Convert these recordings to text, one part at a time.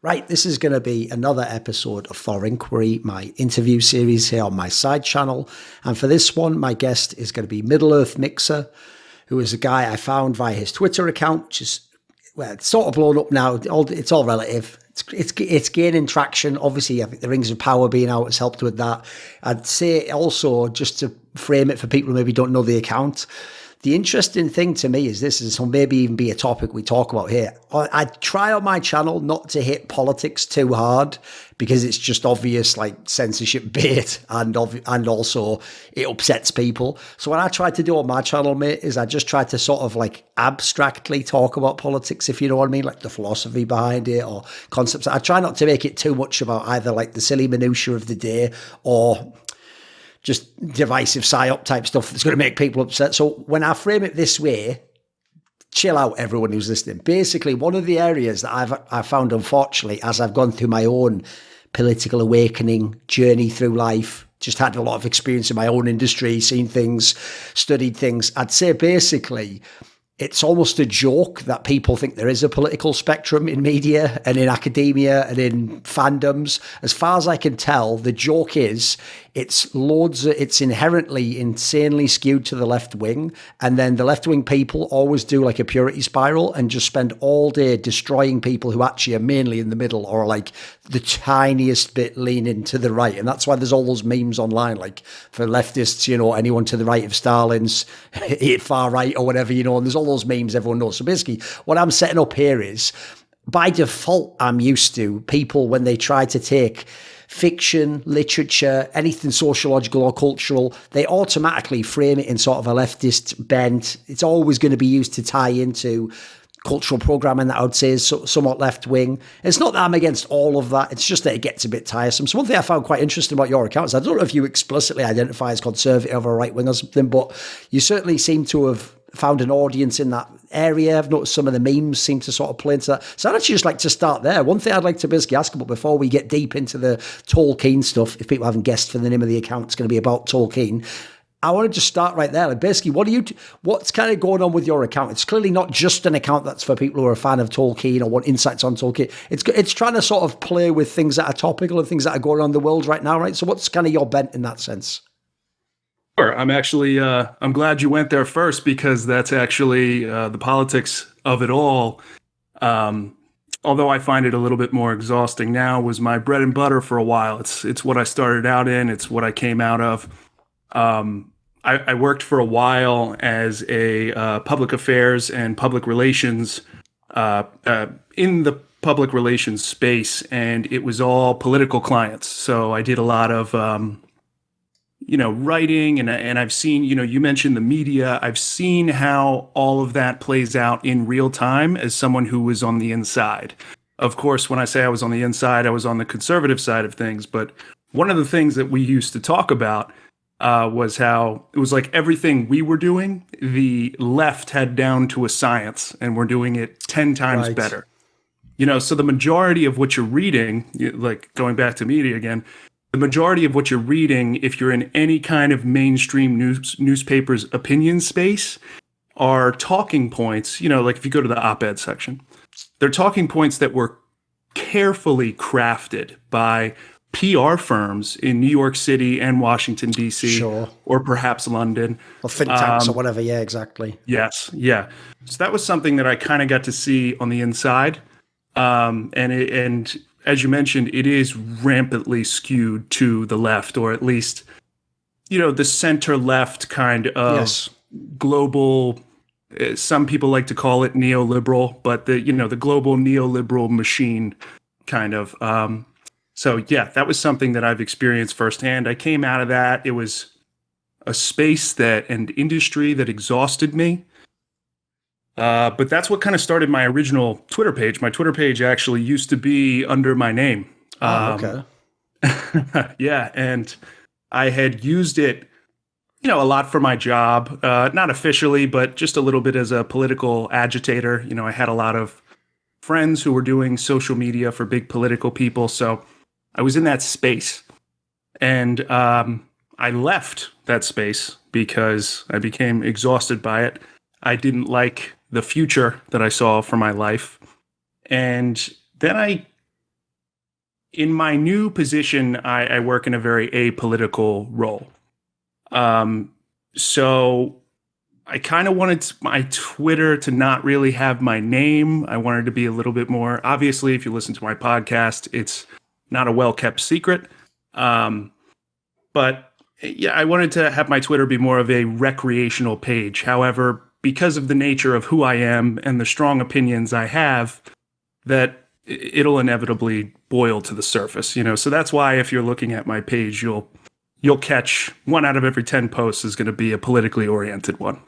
Right, this is going to be another episode of Thorinquiry, my interview series here on my side channel. And for this one, my guest is going to be Middle-earth Mixer, who is a guy I found via his Twitter account, which is, well, it's sort of blown up now. It's all relative. It's gaining traction. Obviously, I think the Rings of Power being out has helped with that. I'd say also, just to frame it for people who maybe don't know the account, the interesting thing to me is this will maybe even be a topic we talk about here. I try on my channel not to hit politics too hard because it's just obvious like censorship bait and also it upsets people. So what I try to do on my channel, mate, is I just try to sort of like abstractly talk about politics, if you know what I mean, like the philosophy behind it or concepts. I try not to make it too much about either like the silly minutiae of the day or just divisive psyop type stuff that's going to make people upset. So when I frame it this way, chill out, everyone who's listening. Basically, one of the areas that I've found, unfortunately, as I've gone through my own political awakening journey through life, just had a lot of experience in my own industry, seen things, studied things. I'd say basically, it's almost a joke that people think there is a political spectrum in media and in academia and in fandoms. As far as I can tell, the joke is it's inherently insanely skewed to the left wing. And then the left wing people always do like a purity spiral and just spend all day destroying people who actually are mainly in the middle or like the tiniest bit leaning to the right. And that's why there's all those memes online, like for leftists, you know, anyone to the right of Stalin's far right or whatever, you know, and there's all those memes everyone knows. So basically what I'm setting up here is by default, I'm used to people when they try to take fiction, literature, anything sociological or cultural, they automatically frame it in sort of a leftist bent. It's always going to be used to tie into cultural programming that I would say is somewhat left-wing. It's not that I'm against all of that. It's just that it gets a bit tiresome. So one thing I found quite interesting about your account is I don't know if you explicitly identify as conservative or right-wing or something, but you certainly seem to have found an audience in that area. I've noticed some of the memes seem to sort of play into that. So I'd actually just like to start there. One thing I'd like to basically ask about before we get deep into the Tolkien stuff, if people haven't guessed for the name of the account, it's going to be about Tolkien. I want to just start right there. Like basically, what's kind of going on with your account? It's clearly not just an account that's for people who are a fan of Tolkien or want insights on Tolkien. It's trying to sort of play with things that are topical and things that are going on in the world right now, right? So what's kind of your bent in that sense? Sure. I'm actually, I'm glad you went there first because that's actually the politics of it all. Although I find it a little bit more exhausting now, was my bread and butter for a while. It's what I started out in. It's what I came out of. I worked for a while as a public affairs and public relations in the public relations space, and it was all political clients. So I did a lot of writing, and I've seen, you mentioned the media. I've seen how all of that plays out in real time as someone who was on the inside. Of course, when I say I was on the inside, I was on the conservative side of things. But one of the things that we used to talk about was how it was like everything we were doing, the left had down to a science, and we're doing it 10 times better. So the majority of what you're reading, like going back to media again, the majority of what you're reading, if you're in any kind of mainstream newspaper's opinion space, are talking points, like if you go to the op-ed section, they're talking points that were carefully crafted by PR firms in New York City and Washington, D.C., sure, or perhaps London. Or think tanks or whatever, yeah, exactly. Yes, yeah. So that was something that I kind of got to see on the inside. And as you mentioned, it is rampantly skewed to the left, or at least, the center-left kind of global, some people like to call it neoliberal, but the global neoliberal machine kind of. So yeah, that was something that I've experienced firsthand. I came out of that. It was a space and industry that exhausted me. But that's what kind of started my original Twitter page. My Twitter page actually used to be under my name. Okay. Yeah, and I had used it, a lot for my job, not officially, but just a little bit as a political agitator. I had a lot of friends who were doing social media for big political people, so I was in that space. And I left that space because I became exhausted by it. I didn't like the future that I saw for my life. And then I in my new position, I work in a very apolitical role. So I kind of wanted my Twitter to not really have my name. I wanted to be a little bit more, obviously, if you listen to my podcast, it's not a well-kept secret. But yeah, I wanted to have my Twitter be more of a recreational page. However, because of the nature of who I am and the strong opinions I have, that it'll inevitably boil to the surface, you know. So that's why if you're looking at my page, you'll catch 1 out of every 10 posts is going to be a politically oriented one.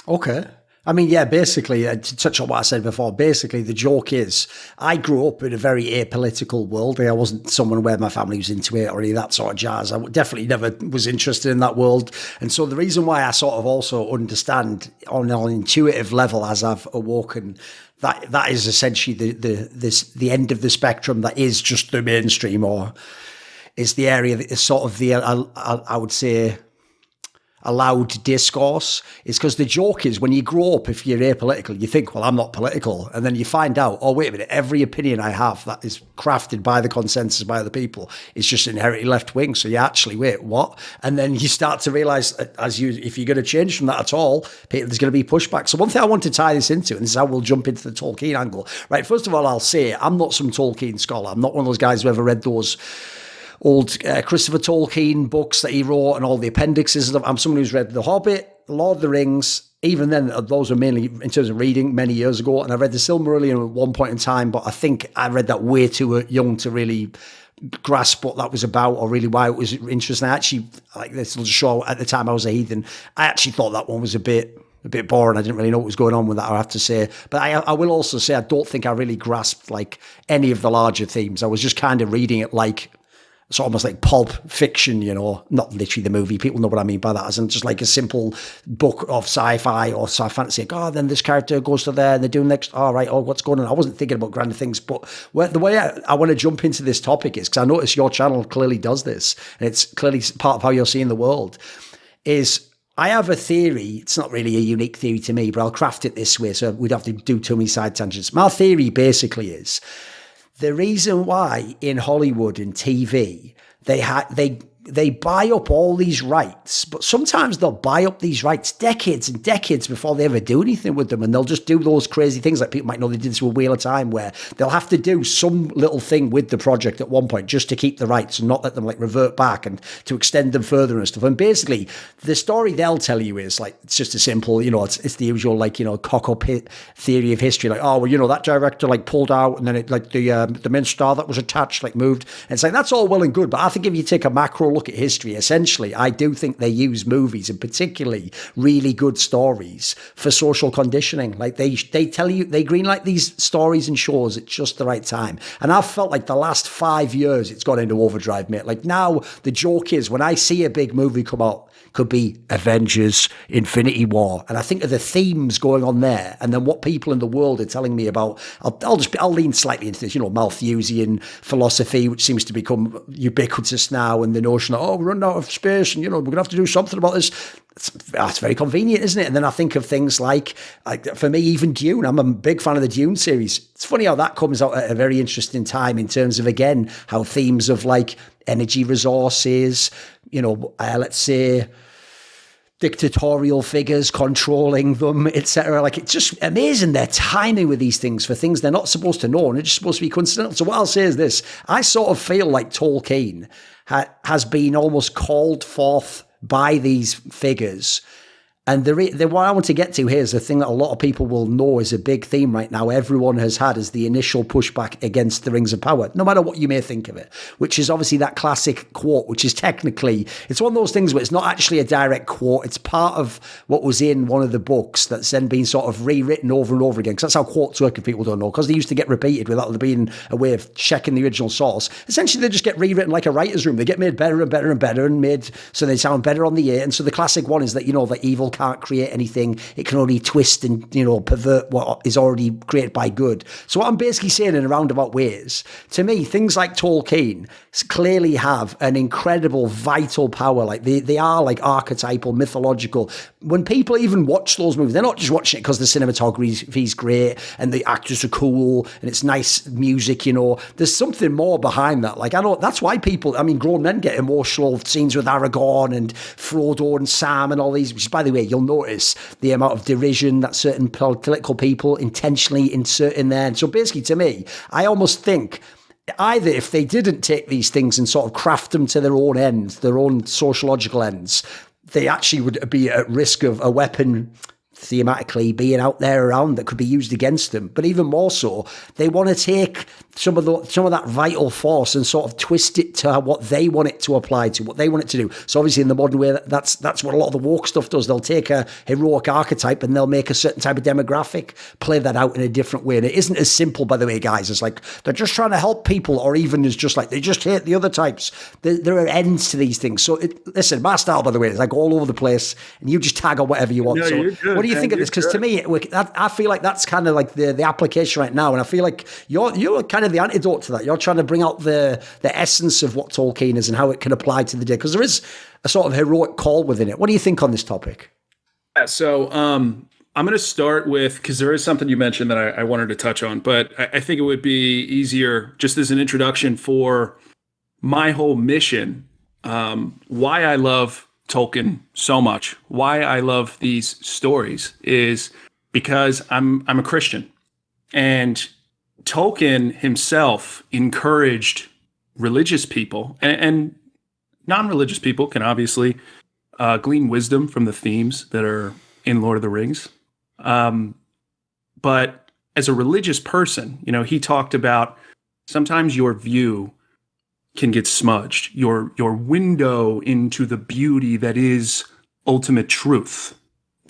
Okay. I mean, yeah, basically, to touch on what I said before, basically the joke is I grew up in a very apolitical world. I wasn't someone where my family was into it or any of that sort of jazz. I definitely never was interested in that world. And so the reason why I sort of also understand on an intuitive level as I've awoken, that is essentially the end of the spectrum that is just the mainstream, or is the area that is sort of the, I would say, allowed discourse, is because the joke is when you grow up, if you're apolitical, you think, well, I'm not political. And then you find out, oh, wait a minute, every opinion I have that is crafted by the consensus by other people is just inherently left wing. So you actually, wait, what? And then you start to realize if you're going to change from that at all, there's going to be pushback. So one thing I want to tie this into, and this is how we'll jump into the Tolkien angle, right? First of all, I'll say I'm not some Tolkien scholar. I'm not one of those guys who ever read those old Christopher Tolkien books that he wrote and all the appendixes and stuff. I'm someone who's read The Hobbit, Lord of the Rings. Even then, those were mainly in terms of reading many years ago. And I read The Silmarillion at one point in time, but I think I read that way too young to really grasp what that was about or really why it was interesting. I actually, like this will show, at the time I was a heathen, I actually thought that one was a bit boring. I didn't really know what was going on with that, I have to say. But I will also say I don't think I really grasped like any of the larger themes. I was just kind of reading it like, it's almost like pulp fiction, you know, not literally the movie. People know what I mean by that. As in just like a simple book of sci-fi or sci-fi fantasy. Like, oh, then this character goes to there and they're doing next. Oh, right. Oh, what's going on? I wasn't thinking about grander things. But the way I want to jump into this topic is because I notice your channel clearly does this. And it's clearly part of how you're seeing the world. Is I have a theory. It's not really a unique theory to me, but I'll craft it this way. So we'd have to do too many side tangents. My theory basically is, the reason why in Hollywood and TV they buy up all these rights, but sometimes they'll buy up these rights decades and decades before they ever do anything with them, and they'll just do those crazy things like people might know they did this with Wheel of Time, where they'll have to do some little thing with the project at one point just to keep the rights and not let them like revert back and to extend them further and stuff. And basically the story they'll tell you is like, it's just a simple, you know, it's the usual like, you know, cock-up theory of history, like, oh well, you know, that director like pulled out and then it like the main star that was attached like moved, and it's like that's all well and good, but I think if you take a macro look at history, essentially I do think they use movies and particularly really good stories for social conditioning. Like they tell you, they greenlight these stories and shows at just the right time. And I've felt like the last 5 years it's gone into overdrive, mate. Like now the joke is when I see a big movie come out, could be Avengers, Infinity War, and I think of the themes going on there, and then what people in the world are telling me about. I'll lean slightly into this, you know, Malthusian philosophy, which seems to become ubiquitous now, and the notion that, oh, we're running out of space, and you know, we're gonna have to do something about this. It's very convenient, isn't it? And then I think of things like for me, even Dune. I'm a big fan of the Dune series. It's funny how that comes out at a very interesting time in terms of, again, how themes of like energy resources, you know, let's say dictatorial figures controlling them, etc. Like, it's just amazing their timing with these things for things they're not supposed to know, and it's just supposed to be coincidental. So what I'll say is this: I sort of feel like Tolkien has been almost called forth by these figures. And what I want to get to here is the thing that a lot of people will know is a big theme right now everyone has had, is the initial pushback against the Rings of Power, no matter what you may think of it, which is obviously that classic quote, which is technically, it's one of those things where it's not actually a direct quote. It's part of what was in one of the books that's then been sort of rewritten over and over again, because that's how quotes work if people don't know, because they used to get repeated without there being a way of checking the original source. Essentially, they just get rewritten like a writer's room. They get made better and better and better and made so they sound better on the ear. And so the classic one is that, you know, the evil can't create anything. It can only twist and, pervert what is already created by good. So what I'm basically saying in a roundabout ways, to me, things like Tolkien clearly have an incredible vital power. Like they are like archetypal, mythological. When people even watch those movies, they're not just watching it because the cinematography is great and the actors are cool and it's nice music, There's something more behind that. Like, I know that's why people, grown men get emotional scenes with Aragorn and Frodo and Sam and all these, which, by the way, you'll notice the amount of derision that certain political people intentionally insert in there. And so basically, to me, I almost think either if they didn't take these things and sort of craft them to their own ends, their own sociological ends, they actually would be at risk of a weapon thematically being out there around that could be used against them. But even more so, they want to take some of that vital force and sort of twist it to what they want it to apply to, what they want it to do. So obviously in the modern way, that's what a lot of the woke stuff does. They'll take a heroic archetype and they'll make a certain type of demographic play that out in a different way. And it isn't as simple, by the way, guys. It's like they're just trying to help people, or even as just like they just hate the other types. There are ends to these things. So listen, my style, by the way, is like all over the place, and you just tag on whatever you want. No, so what do you think of this? Because to me, I feel like that's kind of like the application right now, and I feel like you're kind of the antidote to that. You're trying to bring out the essence of what Tolkien is and how it can apply to the day, because there is a sort of heroic call within it. What do you think on this topic? Yeah, so I'm going to start with, because there is something you mentioned that I wanted to touch on, but I think it would be easier just as an introduction for my whole mission, why I love Tolkien so much, why I love these stories, is because I'm a Christian, and Tolkien himself encouraged religious people, and non-religious people can obviously glean wisdom from the themes that are in Lord of the Rings. But as a religious person, he talked about sometimes your view can get smudged. Your window into the beauty that is ultimate truth,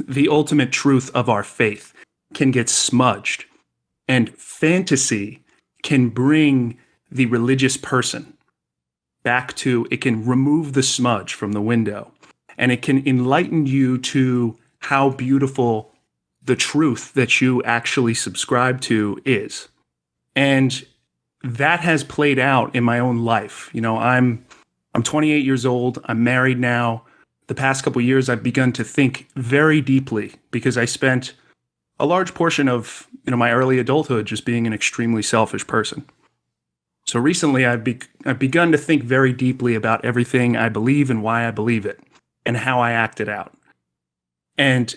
the ultimate truth of our faith, can get smudged. And fantasy can bring the religious person back to, it can remove the smudge from the window, and it can enlighten you to how beautiful the truth that you actually subscribe to is. And that has played out in my own life. I'm 28 years old. I'm married now. The past couple of years, I've begun to think very deeply, because I spent a large portion of my early adulthood just being an extremely selfish person. So recently, I've begun to think very deeply about everything I believe and why I believe it and how I act it out. And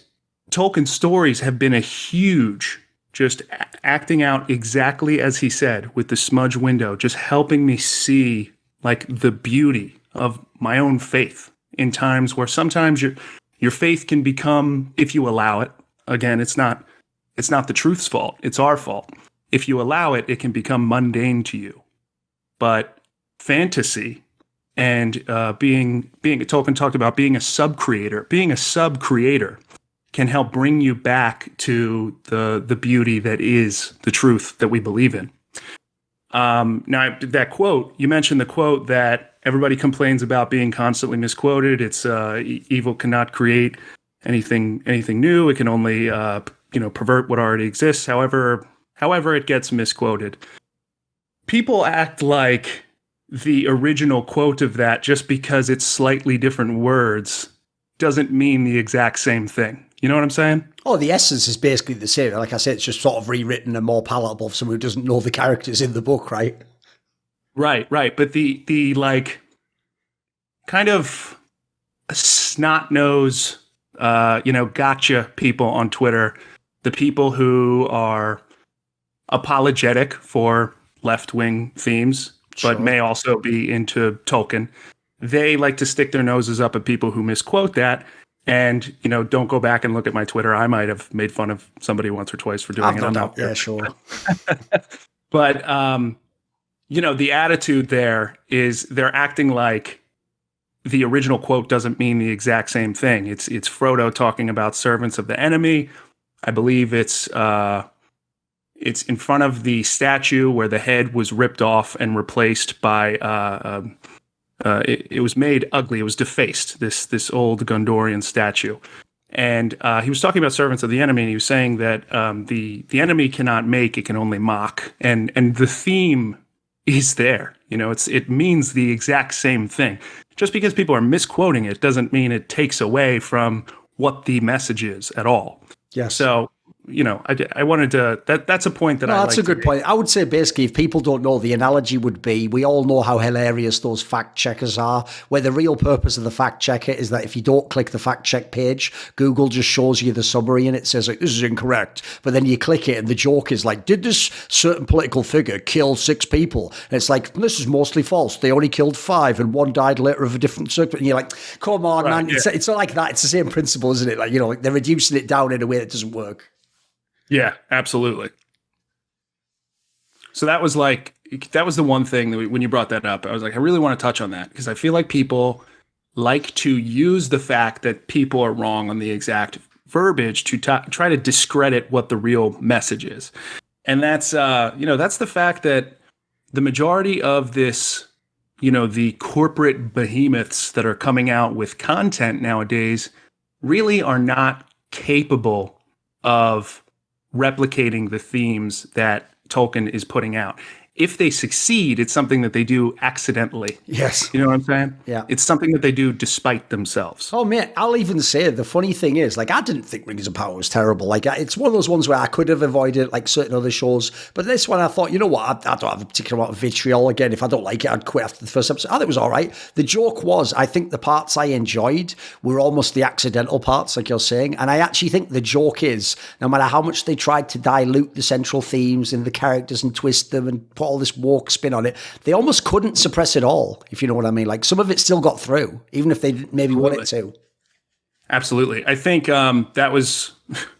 Tolkien's stories have been a huge, just acting out exactly as he said with the smudge window, just helping me see like the beauty of my own faith in times where sometimes your faith can become, if you allow it, again, it's not the truth's fault, it's our fault. If you allow it, it can become mundane to you. But fantasy and Tolkien talked about being a sub-creator. Being a sub-creator can help bring you back to the beauty that is the truth that we believe in. Now, that quote, you mentioned the quote that everybody complains about being constantly misquoted. It's evil cannot create anything new. It can only pervert what already exists. However it gets misquoted. People act like the original quote of that, just because it's slightly different words, doesn't mean the exact same thing. You know what I'm saying? Oh, the essence is basically the same. Like I said, it's just sort of rewritten and more palatable for someone who doesn't know the characters in the book, right? Right. But the like kind of snot-nose, gotcha people on Twitter, the people who are apologetic for left-wing themes, Sure. but may also be into Tolkien. They like to stick their noses up at people who misquote that. And, don't go back and look at my Twitter. I might have made fun of somebody once or twice for doing it. Yeah, sure. But, the attitude there is they're acting like the original quote doesn't mean the exact same thing. It's Frodo talking about servants of the enemy. I believe it's in front of the statue where the head was ripped off and replaced by it was made ugly. It was defaced, this old Gondorian statue. And he was talking about servants of the enemy, and he was saying that the enemy cannot make, it can only mock. And the theme is there. It means the exact same thing. Just because people are misquoting it doesn't mean it takes away from what the message is at all. Yes. So, I wanted to, that's a point that that's a good point. I would say basically, if people don't know, the analogy would be, we all know how hilarious those fact checkers are, where the real purpose of the fact checker is that if you don't click the fact check page, Google just shows you the summary and it says like, this is incorrect. But then you click it and the joke is like, did this certain political figure kill 6 people? And it's like, this is mostly false. They only killed 5 and 1 died later of a different circumstance. And you're like, come on, right, man. Yeah. It's not like that. It's the same principle, isn't it? Like, they're reducing it down in a way that doesn't work. Yeah, absolutely. So that was the one thing that when you brought that up, I was like, I really want to touch on that because I feel like people like to use the fact that people are wrong on the exact verbiage to try to discredit what the real message is. And that's, that's the fact that the majority of this, the corporate behemoths that are coming out with content nowadays really are not capable of replicating the themes that Tolkien is putting out. If they succeed, it's something that they do accidentally. Yes. You know what I'm saying? Yeah. It's something that they do despite themselves. Oh, man, I'll even say the funny thing is, like, I didn't think Rings of Power was terrible. Like, it's one of those ones where I could have avoided, like, certain other shows. But this one, I thought, you know what? I don't have a particular amount of vitriol. Again, if I don't like it, I'd quit after the first episode. I thought it was all right. The joke was, I think the parts I enjoyed were almost the accidental parts, like you're saying. And I actually think the joke is, no matter how much they tried to dilute the central themes and the characters and twist them and put all this woke spin on it, they almost couldn't suppress it all, if you know what I mean. Like, some of it still got through, even if they maybe wanted to. Absolutely. I think that was,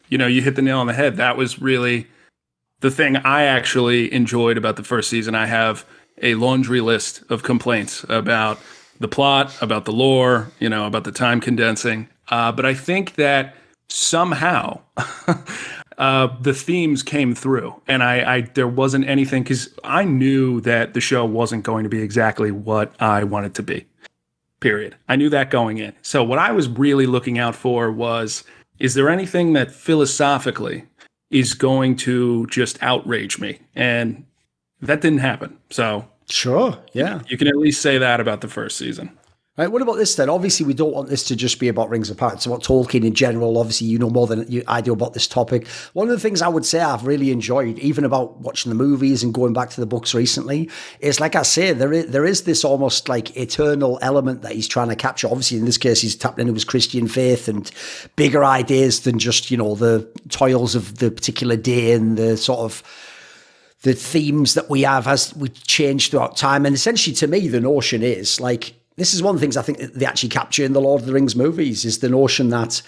you hit the nail on the head. That was really the thing I actually enjoyed about the first season. I have a laundry list of complaints about the plot, about the lore, about the time condensing. But I think that somehow the themes came through, and I there wasn't anything, because I knew that the show wasn't going to be exactly what I wanted to be. Period. I knew that going in. So what I was really looking out for was, is there anything that philosophically is going to just outrage me? And that didn't happen. So sure, yeah, you can at least say that about the first season. Right, what about this then? Obviously, we don't want this to just be about Rings of Power. It's about Tolkien in general. Obviously, you know more than I do about this topic. One of the things I would say I've really enjoyed, even about watching the movies and going back to the books recently, is, like I say, there is this almost like eternal element that he's trying to capture. Obviously, in this case, he's tapping into his Christian faith and bigger ideas than just, the toils of the particular day and the sort of the themes that we have as we change throughout time. And essentially, to me, the notion is like, this is one of the things I think they actually capture in the Lord of the Rings movies, is the notion that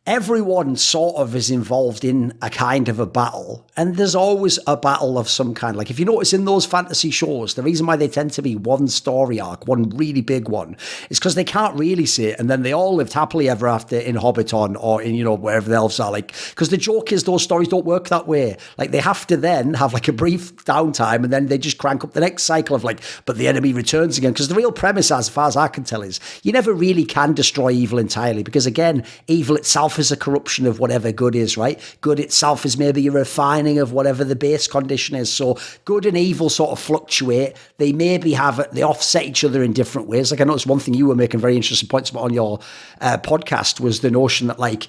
everyone sort of is involved in a kind of a battle, and there's always a battle of some kind. Like, if you notice in those fantasy shows, the reason why they tend to be one story arc, one really big one, is because they can't really see it, and then they all lived happily ever after in Hobbiton or in, wherever the elves are. Like, because the joke is those stories don't work that way. Like, they have to then have like a brief downtime, and then they just crank up the next cycle of like, but the enemy returns again. Because the real premise, as far as I can tell, is you never really can destroy evil entirely, because again, evil itself is a corruption of whatever good is, right? Good itself is maybe a refining of whatever the base condition is. So good and evil sort of fluctuate. They maybe they offset each other in different ways. Like, I noticed one thing you were making very interesting points about on your podcast was the notion that like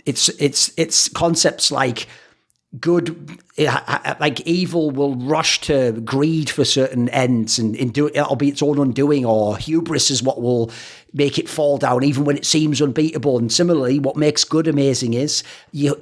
it's concepts like good, like evil will rush to greed for certain ends and do it, it'll be its own undoing, or hubris is what will make it fall down even when it seems unbeatable. And similarly, what makes good amazing is you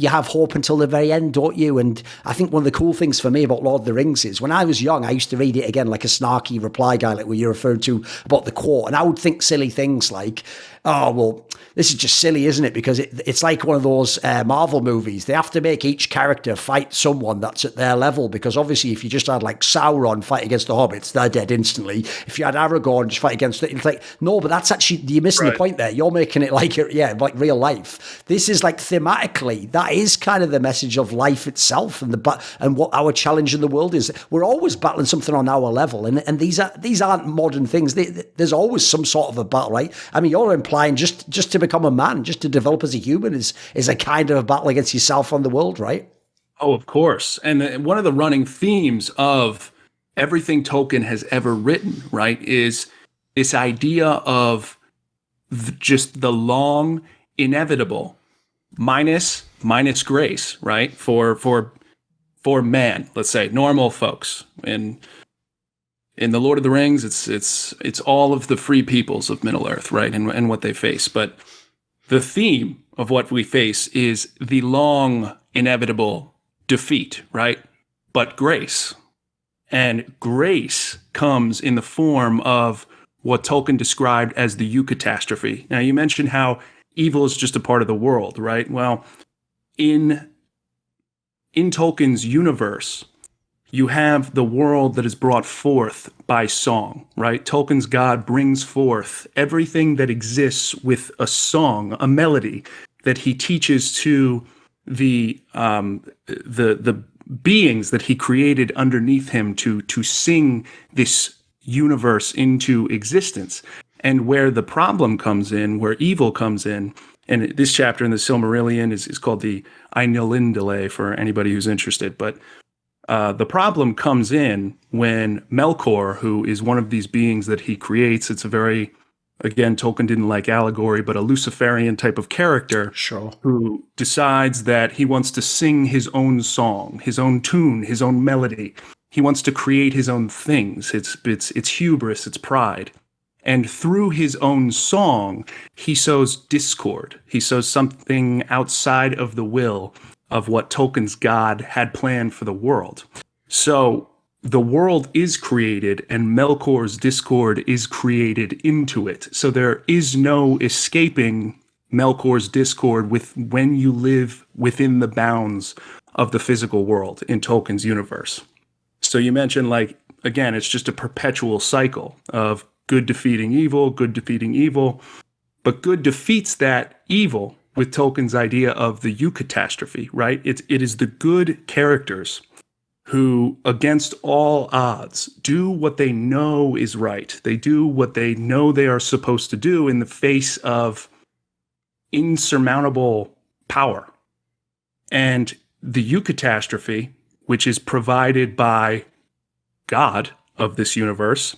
have hope until the very end, don't you? And I think one of the cool things for me about Lord of the Rings is when I was young, I used to read it again like a snarky reply guy, like what you referred to about the quote, and I would think silly things like, oh, well, this is just silly, isn't it? Because it's like one of those Marvel movies. They have to make each character fight fight someone that's at their level, because obviously if you just had like Sauron fight against the hobbits, they're dead instantly. If you had Aragorn just fight against it, it's like, no, but that's actually, you're missing the point there. You're making it like, like real life. This is like thematically, that is kind of the message of life itself, and what our challenge in the world is. We're always battling something on our level, and these aren't modern things. There's always some sort of a battle, right? I mean, you're implying just to become a man, just to develop as a human is a kind of a battle against yourself and the world, right? Oh, of course. And one of the running themes of everything Tolkien has ever written, right, is this idea of just the long, inevitable, minus grace, right, for man, let's say, normal folks. In the Lord of the Rings, it's all of the free peoples of Middle Earth, right, and what they face. But the theme of what we face is the long, inevitable defeat, right? But grace. And grace comes in the form of what Tolkien described as the eucatastrophe. Now, you mentioned how evil is just a part of the world, right? Well, in Tolkien's universe, you have the world that is brought forth by song, right? Tolkien's God brings forth everything that exists with a song, a melody that he teaches to the beings that he created underneath him to sing this universe into existence. And where the problem comes in, where evil comes in, and this chapter in the Silmarillion is called the Ainulindale for anybody who's interested, but the problem comes in when Melkor, who is one of these beings that he creates, it's a very, again, Tolkien didn't like allegory, but a Luciferian type of character, sure, who decides that he wants to sing his own song, his own tune, his own melody. He wants to create his own things. It's hubris, it's pride. And through his own song, he sows discord. He sows something outside of the will of what Tolkien's God had planned for the world. So the world is created, and Melkor's discord is created into it. So there is no escaping Melkor's discord when you live within the bounds of the physical world in Tolkien's universe. So you mentioned, like, again, it's just a perpetual cycle of good defeating evil, but good defeats that evil with Tolkien's idea of the eucatastrophe, right? It is the good characters who, against all odds, do what they know is right. They do what they know they are supposed to do in the face of insurmountable power. And the eucatastrophe, which is provided by God of this universe,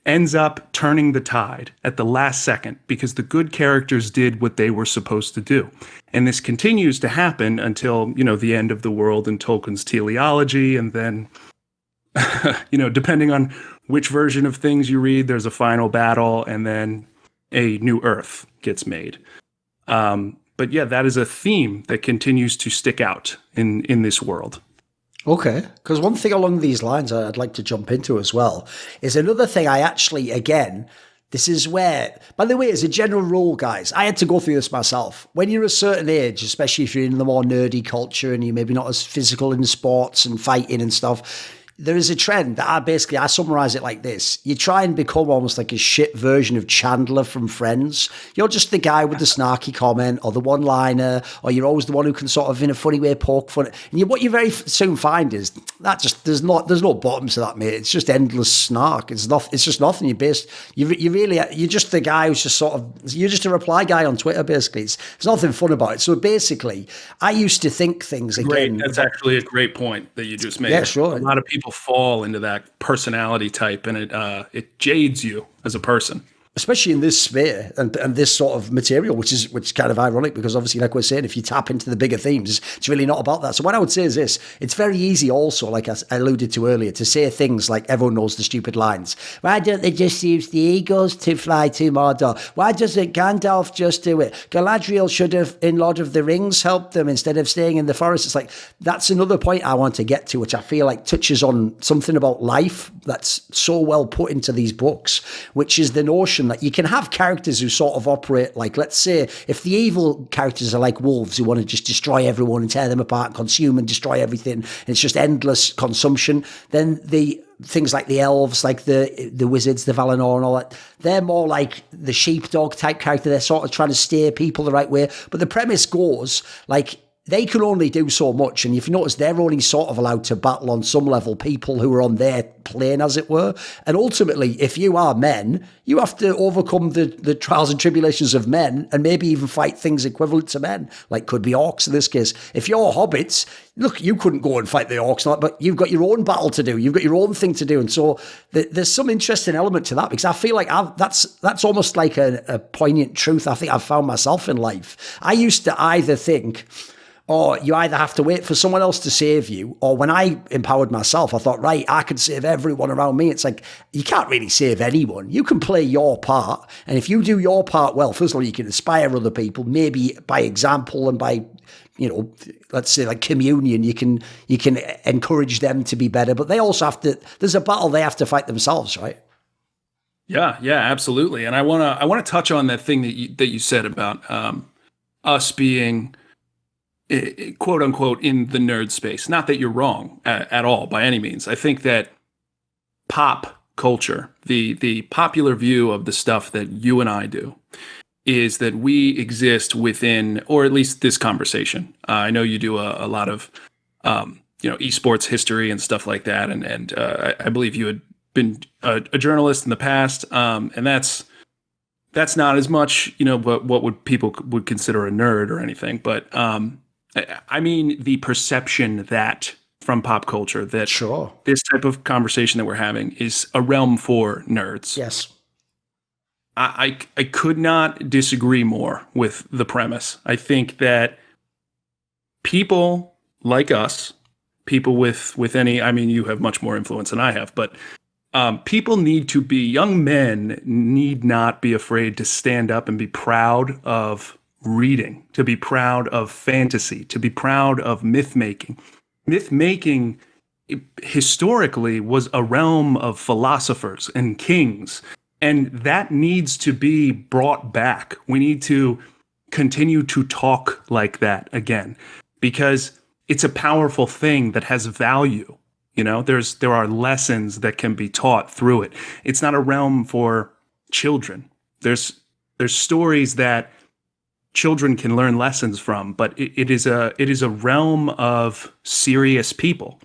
ends up turning the tide at the last second because the good characters did what they were supposed to do. And this continues to happen until, the end of the world in Tolkien's teleology. And then, depending on which version of things you read, there's a final battle and then a new Earth gets made. But yeah, that is a theme that continues to stick out in this world. Okay, because one thing along these lines I'd like to jump into as well is another thing I actually, again, this is where, by the way, as a general rule, guys, I had to go through this myself. When you're a certain age, especially if you're in the more nerdy culture and you're maybe not as physical in sports and fighting and stuff, there is a trend that I summarize it like this. You try and become almost like a shit version of Chandler from Friends. You're just the guy with the snarky comment or the one-liner, or you're always the one who can sort of in a funny way poke fun. And what you very soon find is that just there's no bottom to that, mate. It's just endless snark. It's just nothing. You're just the guy who's just you're just a reply guy on Twitter, basically. There's nothing fun about it. So basically, I used to think things again. Great. That's actually a great point that you just made. Yeah, sure. A lot of people fall into that personality type, and it jades you as a person, especially in this sphere and this sort of material, which is kind of ironic because obviously, like we're saying, if you tap into the bigger themes, it's really not about that. So what I would say is this: it's very easy also, like I alluded to earlier, to say things like everyone knows the stupid lines. Why don't they just use the eagles to fly to Mordor? Why doesn't Gandalf just do it? Galadriel should have, in Lord of the Rings, helped them instead of staying in the forest. It's like, that's another point I want to get to, which I feel like touches on something about life that's so well put into these books, which is the notion notion that you can have characters who sort of operate like, let's say, if the evil characters are like wolves who want to just destroy everyone and tear them apart and consume and destroy everything, and it's just endless consumption, then the things like the elves, like the wizards, the Valinor and all that, they're more like the sheepdog type character. They're sort of trying to steer people the right way. But the premise goes, like, they can only do so much. And if you notice, they're only sort of allowed to battle on some level people who are on their plane, as it were. And ultimately, if you are men, you have to overcome the trials and tribulations of men and maybe even fight things equivalent to men, like could be orcs in this case. If you're hobbits, look, you couldn't go and fight the orcs, but you've got your own battle to do. You've got your own thing to do. And so there's some interesting element to that, because I feel like that's almost like a poignant truth I think I've found myself in life. I used to either think, or you either have to wait for someone else to save you, or when I empowered myself, I thought, right, I can save everyone around me. It's like, you can't really save anyone. You can play your part. And if you do your part well, first of all, you can inspire other people, maybe by example and by, let's say like communion, you can encourage them to be better. But they also have to, there's a battle they have to fight themselves, right? Yeah, absolutely. And I want to touch on that thing that you said about us being, quote unquote, in the nerd space. Not that you're wrong at all by any means. I think that pop culture, the popular view of the stuff that you and I do, is that we exist within, or at least this conversation. I know you do a lot of esports history and stuff like that, and I believe you had been a journalist in the past, and that's not as much what would people would consider a nerd or anything, but I mean, the perception that from pop culture that sure, this type of conversation that we're having is a realm for nerds. Yes. I could not disagree more with the premise. I think that people like us, people with any, I mean, you have much more influence than I have, but people need to be, young men need not be afraid to stand up and be proud of reading, to be proud of fantasy, to be proud of myth making. Myth making historically was a realm of philosophers and kings, and that needs to be brought back. We need to continue to talk like that again, because it's a powerful thing that has value. There are lessons that can be taught through it. It's not a realm for children. There's stories that children can learn lessons from, but it is a realm of serious people.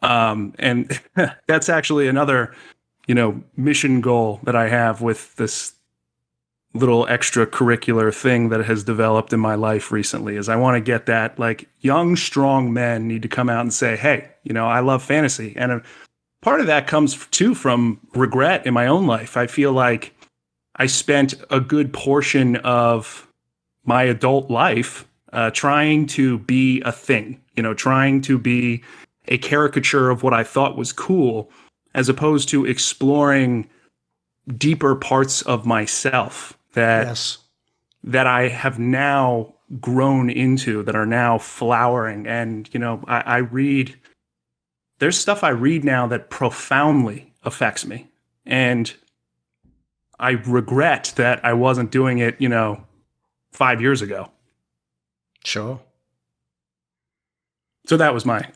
And that's actually another, mission goal that I have with this little extracurricular thing that has developed in my life recently, is I want to get that, like, young, strong men need to come out and say, hey, I love fantasy. And part of that comes too from regret in my own life. I feel like I spent a good portion of my adult life trying to be a thing, trying to be a caricature of what I thought was cool, as opposed to exploring deeper parts of myself that I have now grown into, that are now flowering. And, I read, there's stuff I read now that profoundly affects me. And I regret that I wasn't doing it, 5 years ago. Sure. So that was my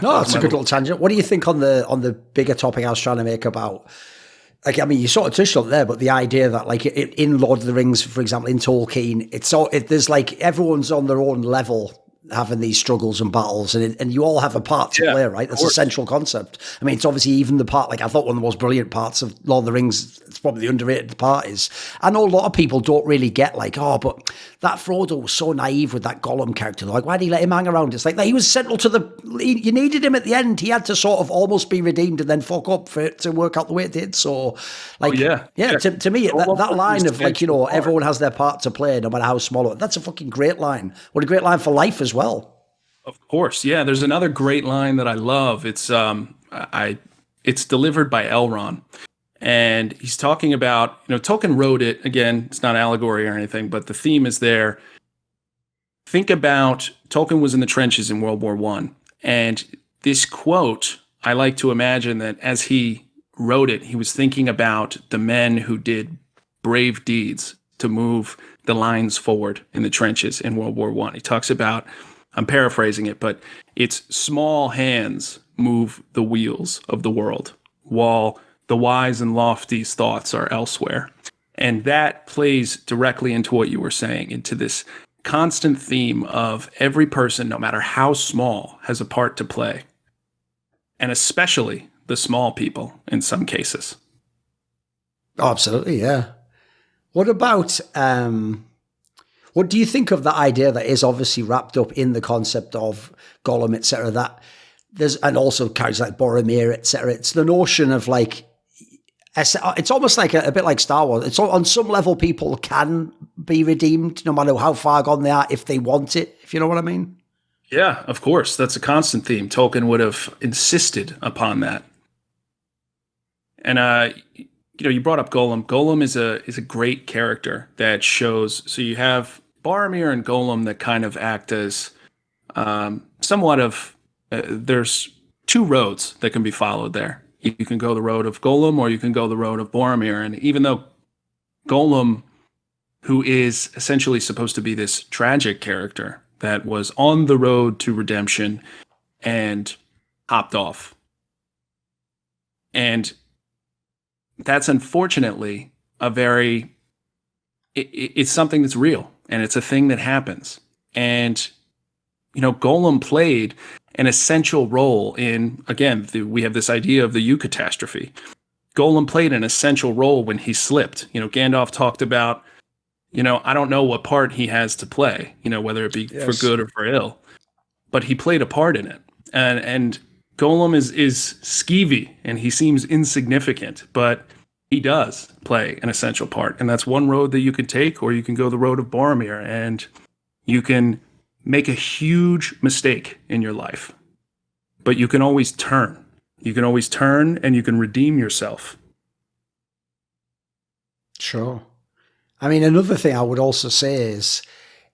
no, that's a good little tangent. What do you think on the bigger topic I was trying to make about, like, I mean, you sort of touched on it there, but the idea that, like, in Lord of the Rings, for example, in Tolkien, there's like everyone's on their own level having these struggles and battles, and you all have a part to play, right? That's a central concept. I mean, it's obviously even the part, like, I thought one of the most brilliant parts of Lord of the Rings, it's probably the underrated part, is, I know a lot of people don't really get, like, but that Frodo was so naive with that Gollum character. They're like, why did he let him hang around? It's like, he was central to you needed him at the end. He had to sort of almost be redeemed and then fuck up for it to work out the way it did. So, like, to me, that line of, like, everyone has their part to play, no matter how small, that's a fucking great line. What a great line for life as well. Of course, yeah. There's another great line that I love. It's it's delivered by Elrond, and he's talking about, Tolkien wrote it. Again, it's not allegory or anything, but the theme is there. Think about, Tolkien was in the trenches in World War I, and this quote, I like to imagine that as he wrote it, he was thinking about the men who did brave deeds to move the lines forward in the trenches in World War I. He talks about, I'm paraphrasing it, but it's small hands move the wheels of the world, while the wise and lofty thoughts are elsewhere. And that plays directly into what you were saying, into this constant theme of every person, no matter how small, has a part to play. And especially the small people in some cases. Oh, absolutely, yeah. What about, what do you think of the idea that is obviously wrapped up in the concept of Gollum, etc., that there's, and also characters like Boromir, etc., it's the notion of like, it's almost like a bit like Star Wars. It's on some level, people can be redeemed no matter how far gone they are if they want it, if you know what I mean. Yeah, of course. That's a constant theme. Tolkien would have insisted upon that. And, you brought up Gollum. Gollum is a great character that shows. So you have Boromir and Gollum that kind of act as somewhat of, there's two roads that can be followed there. You can go the road of Gollum or you can go the road of Boromir. And even though Gollum, who is essentially supposed to be this tragic character that was on the road to redemption and hopped off. And that's unfortunately it's something that's real and it's a thing that happens. And, Gollum played an essential role in, again, we have this idea of the eucatastrophe. Gollum played an essential role when he slipped. Gandalf talked about, I don't know what part he has to play, whether it be for good or for ill, but he played a part in it. And Gollum is skeevy and he seems insignificant, but he does play an essential part. And that's one road that you can take, or you can go the road of Boromir and you can make a huge mistake in your life, but you can always turn. You can always turn and you can redeem yourself. Sure. I mean, another thing I would also say is,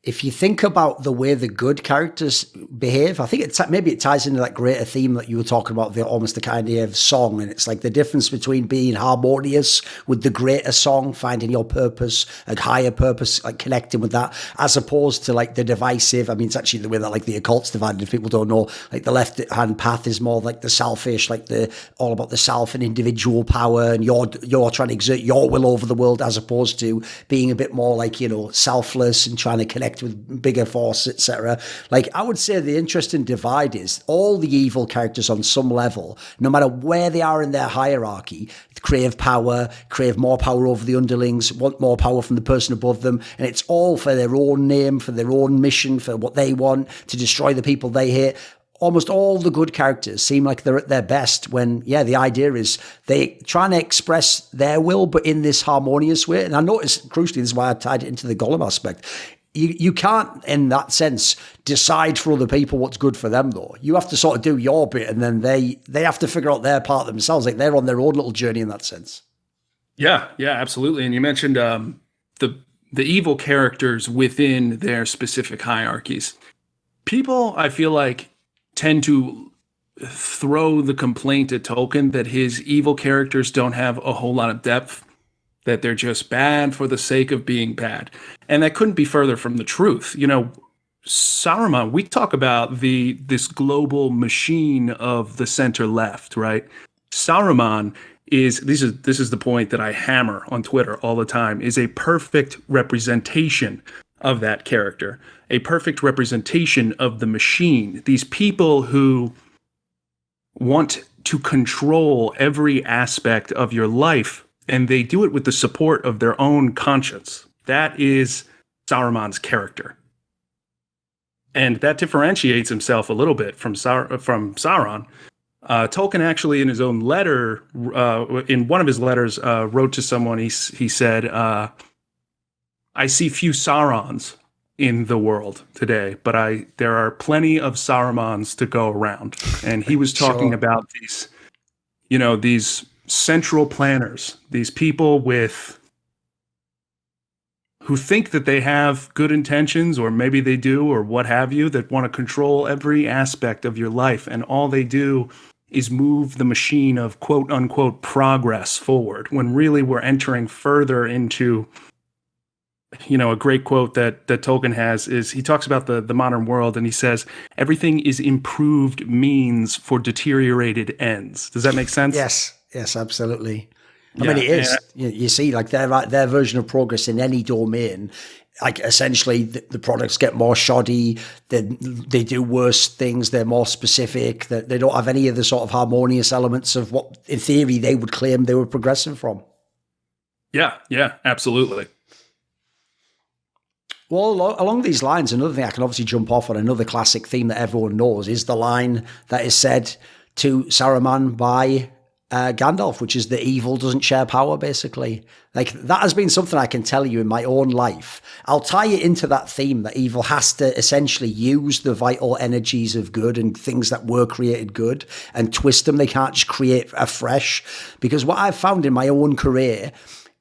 if you think about the way the good characters behave, I think maybe it ties into that greater theme that you were talking about, almost the kind of song. And it's like the difference between being harmonious with the greater song, finding your purpose, a higher purpose, like connecting with that, as opposed to like the divisive. I mean, it's actually the way that like the occult's divided. If people don't know, like the left hand path is more like the selfish, like all about the self and individual power, and you're trying to exert your will over the world, as opposed to being a bit more like, selfless and trying to connect with bigger force, etc. Like, I would say the interesting divide is all the evil characters on some level, no matter where they are in their hierarchy, crave power, crave more power over the underlings, want more power from the person above them, and it's all for their own name, for their own mission, for what they want, to destroy the people they hate. Almost all the good characters seem like they're at their best when, the idea is they trying to express their will, but in this harmonious way. And I noticed, crucially, this is why I tied it into the Gollum aspect. You can't, in that sense, decide for other people what's good for them, though. You have to sort of do your bit, and then they have to figure out their part themselves. Like, they're on their own little journey in that sense. Yeah, absolutely. And you mentioned the evil characters within their specific hierarchies. People, I feel like, tend to throw the complaint at Tolkien that his evil characters don't have a whole lot of depth, that they're just bad for the sake of being bad. And that couldn't be further from the truth. Saruman, we talk about this global machine of the center left, right? Saruman this is the point that I hammer on Twitter all the time, is a perfect representation of that character, a perfect representation of the machine. These people who want to control every aspect of your life, and they do it with the support of their own conscience. That is Saruman's character. And that differentiates himself a little bit from Sauron. Tolkien actually, in his own letter, in one of his letters, wrote to someone, he said, I see few Saurons in the world today, but there are plenty of Sarumans to go around. And he was talking about these central planners, these people who think that they have good intentions, or maybe they do, or what have you, that want to control every aspect of your life. And all they do is move the machine of quote unquote progress forward, when really we're entering further into, a great quote that Tolkien has is, he talks about the modern world, and he says, everything is improved means for deteriorated ends. Does that make sense? Yes, absolutely. I mean, it is. You see, like their version of progress in any domain, like essentially the products get more shoddy, they do worse things, they're more specific, they don't have any of the sort of harmonious elements of what, in theory, they would claim they were progressing from. Yeah, absolutely. Well, along these lines, another thing I can obviously jump off on, another classic theme that everyone knows, is the line that is said to Saruman by Gandalf, which is the evil doesn't share power, basically. Like, that has been something I can tell you in my own life. I'll tie it into that theme that evil has to essentially use the vital energies of good and things that were created good and twist them. They can't just create afresh. Because what I've found in my own career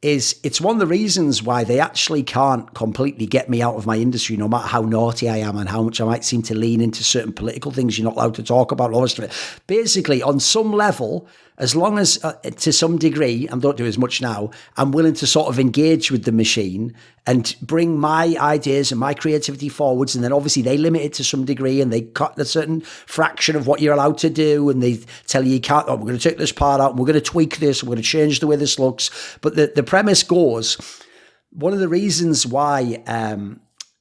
is it's one of the reasons why they actually can't completely get me out of my industry, no matter how naughty I am and how much I might seem to lean into certain political things you're not allowed to talk about, all this of it. Basically, on some level, as long as, to some degree, and don't do as much now, I'm willing to sort of engage with the machine and bring my ideas and my creativity forwards, and then obviously they limit it to some degree and they cut a certain fraction of what you're allowed to do, and they tell you can't, we're going to take this part out and we're going to tweak this, we're going to change the way this looks. But the premise goes, one of the reasons why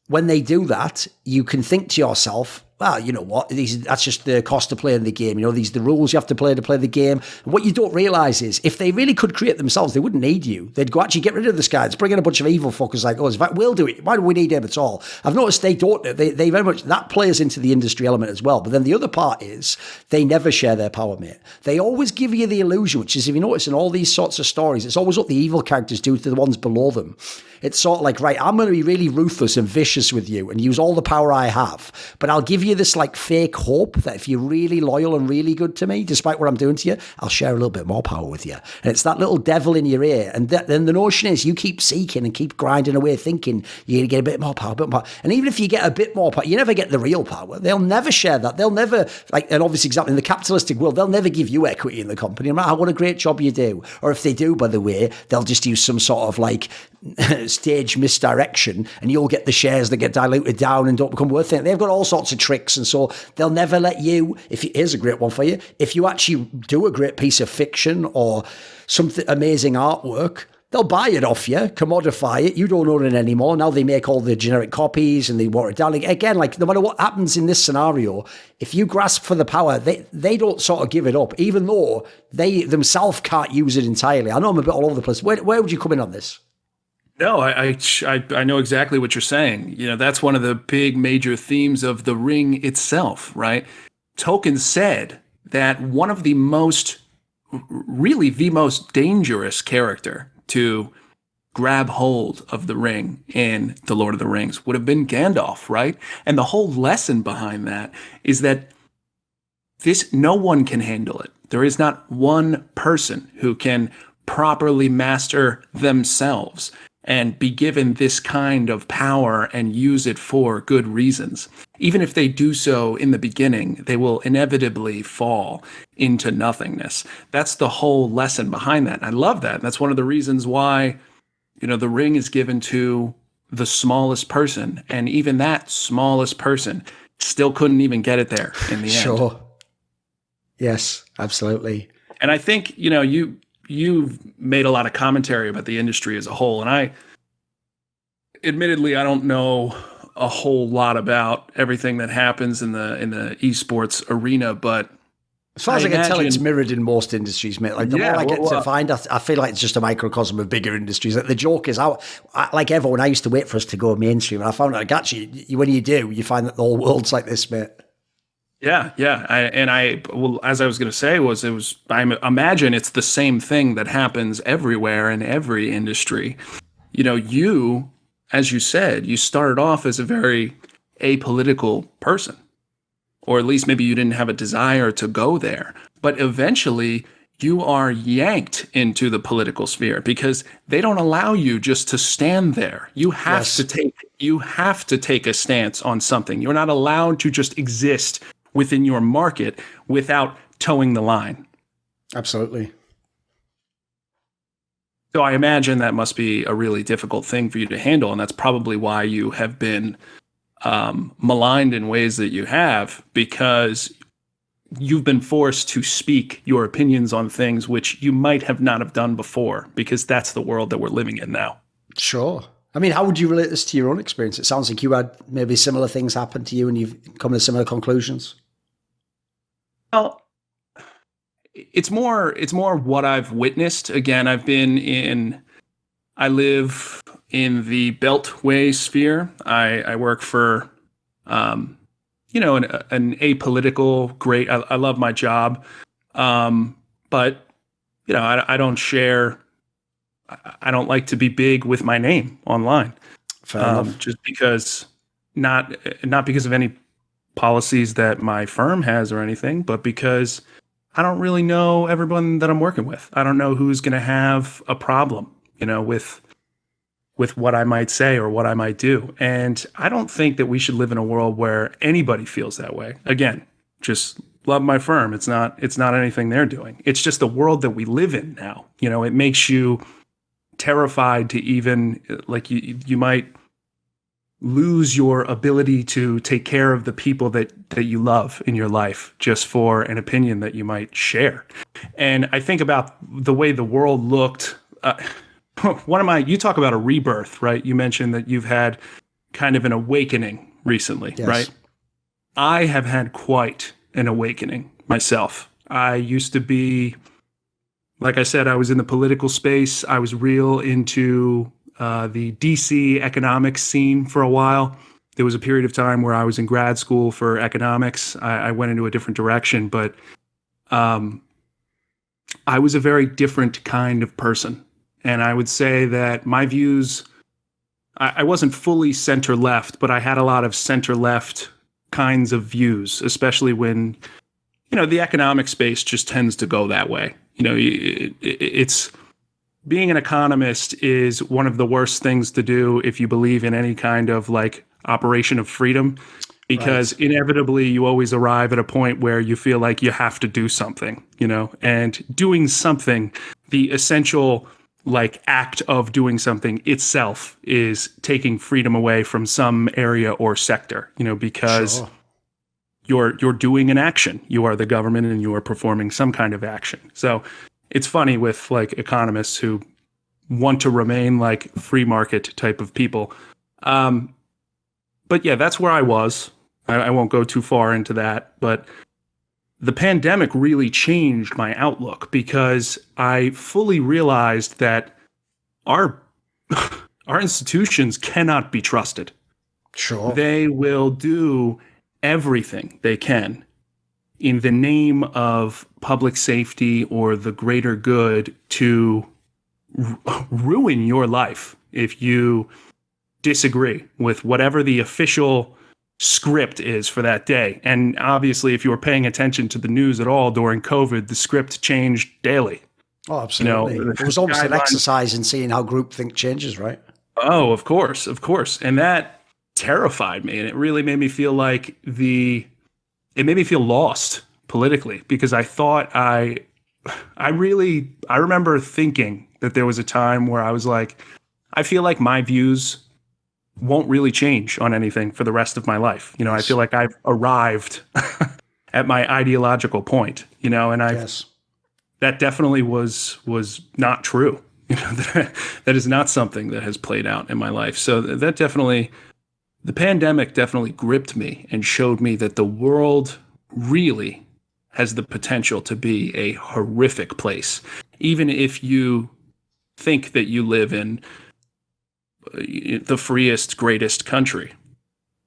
when they do that, you can think to yourself, well, you know what, that's just the cost of playing the game. These are the rules you have to play the game. And what you don't realise is, if they really could create themselves, they wouldn't need you. They'd go, actually, get rid of this guy. Let's bring in a bunch of evil fuckers like us. In fact, we'll do it. Why do we need him at all? I've noticed they don't. They very much, that plays into the industry element as well. But then the other part is, they never share their power, mate. They always give you the illusion, which is, if you notice in all these sorts of stories, it's always what the evil characters do to the ones below them. It's sort of like, right, I'm going to be really ruthless and vicious with you and use all the power I have, but I'll give you this like fake hope that if you're really loyal and really good to me, despite what I'm doing to you, I'll share a little bit more power with you. And it's that little devil in your ear. And then the notion is, you keep seeking and keep grinding away, thinking you're going to get a bit more power, a bit more power. And even if you get a bit more power, you never get the real power. They'll never share that. They'll never, and obviously, exactly in the capitalistic world, they'll never give you equity in the company, no matter what a great job you do. Or if they do, by the way, they'll just use some sort of like stage misdirection, and you'll get the shares that get diluted down and don't become worth it. They've got all sorts of tricks, and so they'll never let you, here's a great one for you, if you actually do a great piece of fiction or something amazing artwork, they'll buy it off you, commodify it, you don't own it anymore. Now they make all the generic copies and they water it down. Again, like, no matter what happens in this scenario, if you grasp for the power, they don't sort of give it up, even though they themselves can't use it entirely. I know I'm a bit all over the place. Where would you come in on this? No, I know exactly what you're saying. That's one of the big major themes of The Ring itself, right? Tolkien said that one of the most dangerous character to grab hold of the ring in The Lord of the Rings would have been Gandalf, right? And the whole lesson behind that is that no one can handle it. There is not one person who can properly master themselves and be given this kind of power and use it for good reasons. Even if they do so in the beginning, they will inevitably fall into nothingness. That's the whole lesson behind that. And I love that. That's one of the reasons why, the ring is given to the smallest person. And even that smallest person still couldn't even get it there in the end. Sure. Yes, absolutely. And I think, you've made a lot of commentary about the industry as a whole, and I don't know a whole lot about everything that happens in the esports arena, but as far as I can tell, it's mirrored in most industries, mate. Like, the more I get to find, I feel like it's just a microcosm of bigger industries. Like, the joke is, like everyone, I used to wait for us to go mainstream, and I found out, like, actually, when you do, you find that the whole world's like this, mate. Yeah. As I was going to say, I imagine it's the same thing that happens everywhere in every industry. You, as you said, you started off as a very apolitical person, or at least maybe you didn't have a desire to go there. But eventually you are yanked into the political sphere because they don't allow you just to stand there. You have to take a stance on something. You're not allowed to just exist within your market without towing the line. Absolutely. So I imagine that must be a really difficult thing for you to handle, and that's probably why you have been maligned in ways that you have, because you've been forced to speak your opinions on things which you might have not have done before, because that's the world that we're living in now. Sure. I mean, how would you relate this to your own experience? It sounds like you had maybe similar things happen to you and you've come to similar conclusions. Well, it's more what I've witnessed. Again, I live in the Beltway sphere. I work for, an apolitical, great. I love my job. But, I don't share. I don't like to be big with my name online. Fair enough. Just because, not because of any policies that my firm has or anything, but because I don't really know everyone that I'm working with. I don't know who's going to have a problem, with what I might say or what I might do. And I don't think that we should live in a world where anybody feels that way. Again, just love my firm. It's not anything they're doing. It's just the world that we live in now. It makes you terrified to even, like, you might lose your ability to take care of the people that you love in your life just for an opinion that you might share. And I think about the way the world looked. You talk about a rebirth, right? You mentioned that you've had kind of an awakening recently, yes. Right? I have had quite an awakening myself. I used to be, like I said, I was in the political space. I was real into the DC economics scene for a while. There was a period of time where I was in grad school for economics. I went into a different direction, but I was a very different kind of person. And I would say that my views, I wasn't fully center-left, but I had a lot of center-left kinds of views, especially when, the economic space just tends to go that way. It's being an economist is one of the worst things to do if you believe in any kind of like operation of freedom, because right. Inevitably you always arrive at a point where you feel like you have to do something, and doing something, the essential like act of doing something itself is taking freedom away from some area or sector, because sure. You're doing an action. You are the government and you are performing some kind of action. So it's funny with like economists who want to remain like free market type of people. But yeah, that's where I was. I won't go too far into that, but the pandemic really changed my outlook because I fully realized that our institutions cannot be trusted. Sure. They will do everything they can in the name of public safety or the greater good to ruin your life if you disagree with whatever the official script is for that day. And obviously, if you were paying attention to the news at all during COVID, the script changed daily. Oh, absolutely. It was almost an exercise in seeing how groupthink changes, right? Oh, of course. And that terrified me. And it really made me feel like it made me feel lost politically, because I thought I remember thinking that there was a time where I was like, I feel like my views won't really change on anything for the rest of my life. Yes. I feel like I've arrived at my ideological point, and yes. That definitely was not true. That is not something that has played out in my life. So that definitely, the pandemic definitely gripped me and showed me that the world really has the potential to be a horrific place, even if you think that you live in the freest, greatest country.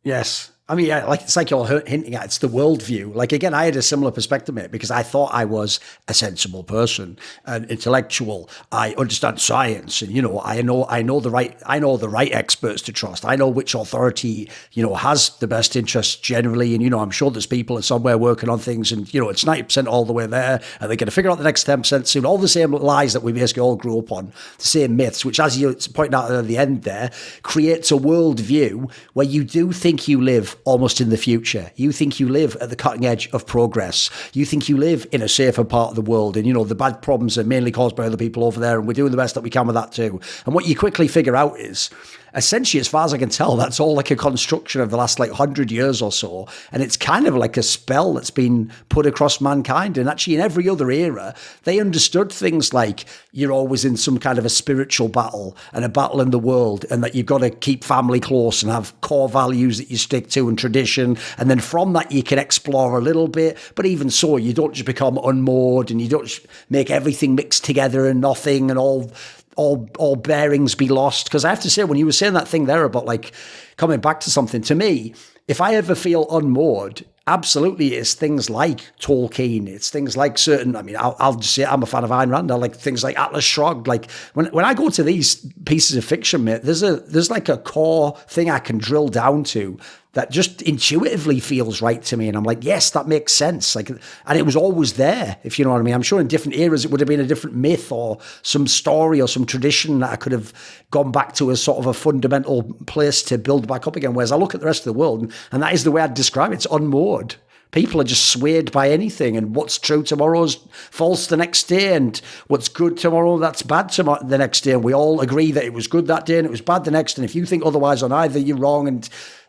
Yes. I mean, yeah, it's like you're hinting at, it's the worldview. Like, again, I had a similar perspective, mate, because I thought I was a sensible person, an intellectual. I understand science, and I know the right experts to trust. I know which authority has the best interests generally, and I'm sure there's people somewhere working on things, and it's 90% all the way there, and they're going to figure out the next 10% soon. All the same lies that we basically all grew up on, the same myths, which, as you pointed out at the end there, creates a worldview where you do think you live almost in the future. You think you live at the cutting edge of progress. You think you live in a safer part of the world. And, the bad problems are mainly caused by other people over there. And we're doing the best that we can with that too. And what you quickly figure out is, essentially, as far as I can tell, that's all like a construction of the last 100 years or so. And it's kind of like a spell that's been put across mankind. And actually, in every other era, they understood things like you're always in some kind of a spiritual battle and a battle in the world, and that you've got to keep family close and have core values that you stick to and tradition. And then from that, you can explore a little bit. But even so, you don't just become unmoored, and you don't just make everything mixed together and nothing and all bearings be lost. Because I have to say, when you were saying that thing there about coming back to something, to me, if I ever feel unmoored, absolutely it's things like Tolkien, it's things like certain, I'll just say I'm a fan of Ayn Rand. I like things like Atlas Shrugged. When I go to these pieces of fiction, mate, there's like a core thing I can drill down to that just intuitively feels right to me. And I'm like, yes, that makes sense. And it was always there, if you know what I mean. I'm sure in different eras, it would have been a different myth or some story or some tradition that I could have gone back to as sort of a fundamental place to build back up again. Whereas I look at the rest of the world, and that is the way I'd describe it. It's unmoored. People are just swayed by anything, and what's true tomorrow is false the next day, and what's good tomorrow, that's bad the next day. And we all agree that it was good that day and it was bad the next. And if you think otherwise on either, you're wrong. And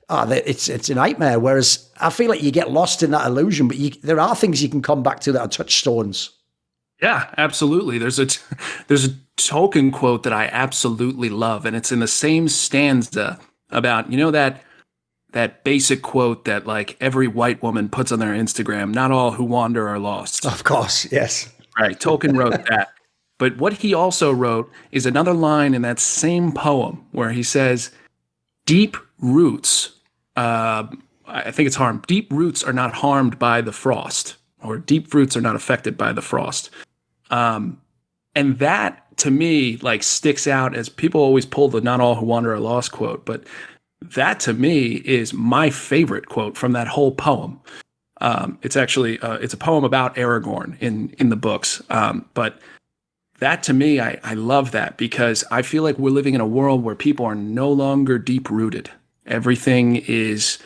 it's a nightmare. Whereas I feel like you get lost in that illusion, but there are things you can come back to that are touchstones. Yeah, absolutely. There's a Tolkien quote that I absolutely love, and it's in the same stanza about, that basic quote that every white woman puts on their Instagram, not all who wander are lost. Of course, yes. Right, Tolkien wrote that. But what he also wrote is another line in that same poem where he says, deep roots, I think it's harmed. Deep roots are not harmed by the frost, or deep roots are not affected by the frost. And that, to me, sticks out as people always pull the not all who wander are lost quote. But that, to me, is my favorite quote from that whole poem. It's actually, it's a poem about Aragorn in the books. But that, to me, I love that, because I feel like we're living in a world where people are no longer deep-rooted. Everything is,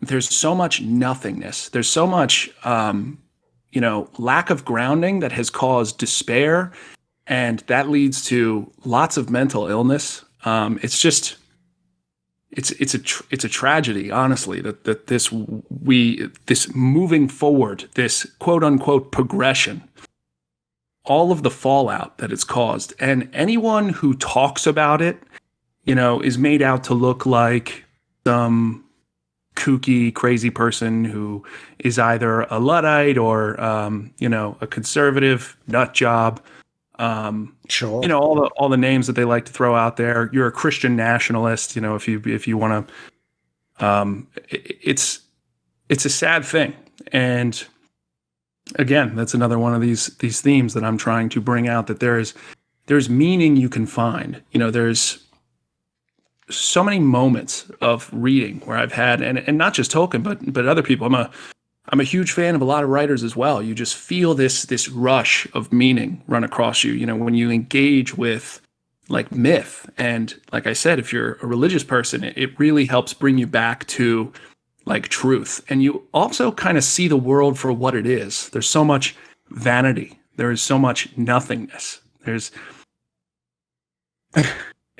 there's so much nothingness. There's so much, lack of grounding that has caused despair, and that leads to lots of mental illness. It's just, it's a tragedy, honestly, that this moving forward, this quote unquote progression, all of the fallout that it's caused, and anyone who talks about it, is made out to look like some kooky, crazy person who is either a Luddite or, a conservative nut job. Sure. All the names that they like to throw out there. You're a Christian nationalist, if you want to. It's a sad thing, and again, that's another one of these themes that I'm trying to bring out. That there's meaning you can find. There's so many moments of reading where I've had, and not just Tolkien, but other people. I'm a huge fan of a lot of writers as well. You just feel this rush of meaning run across you, when you engage with myth. And like I said, if you're a religious person, it really helps bring you back to truth. And you also kind of see the world for what it is. There's so much vanity. There is so much nothingness.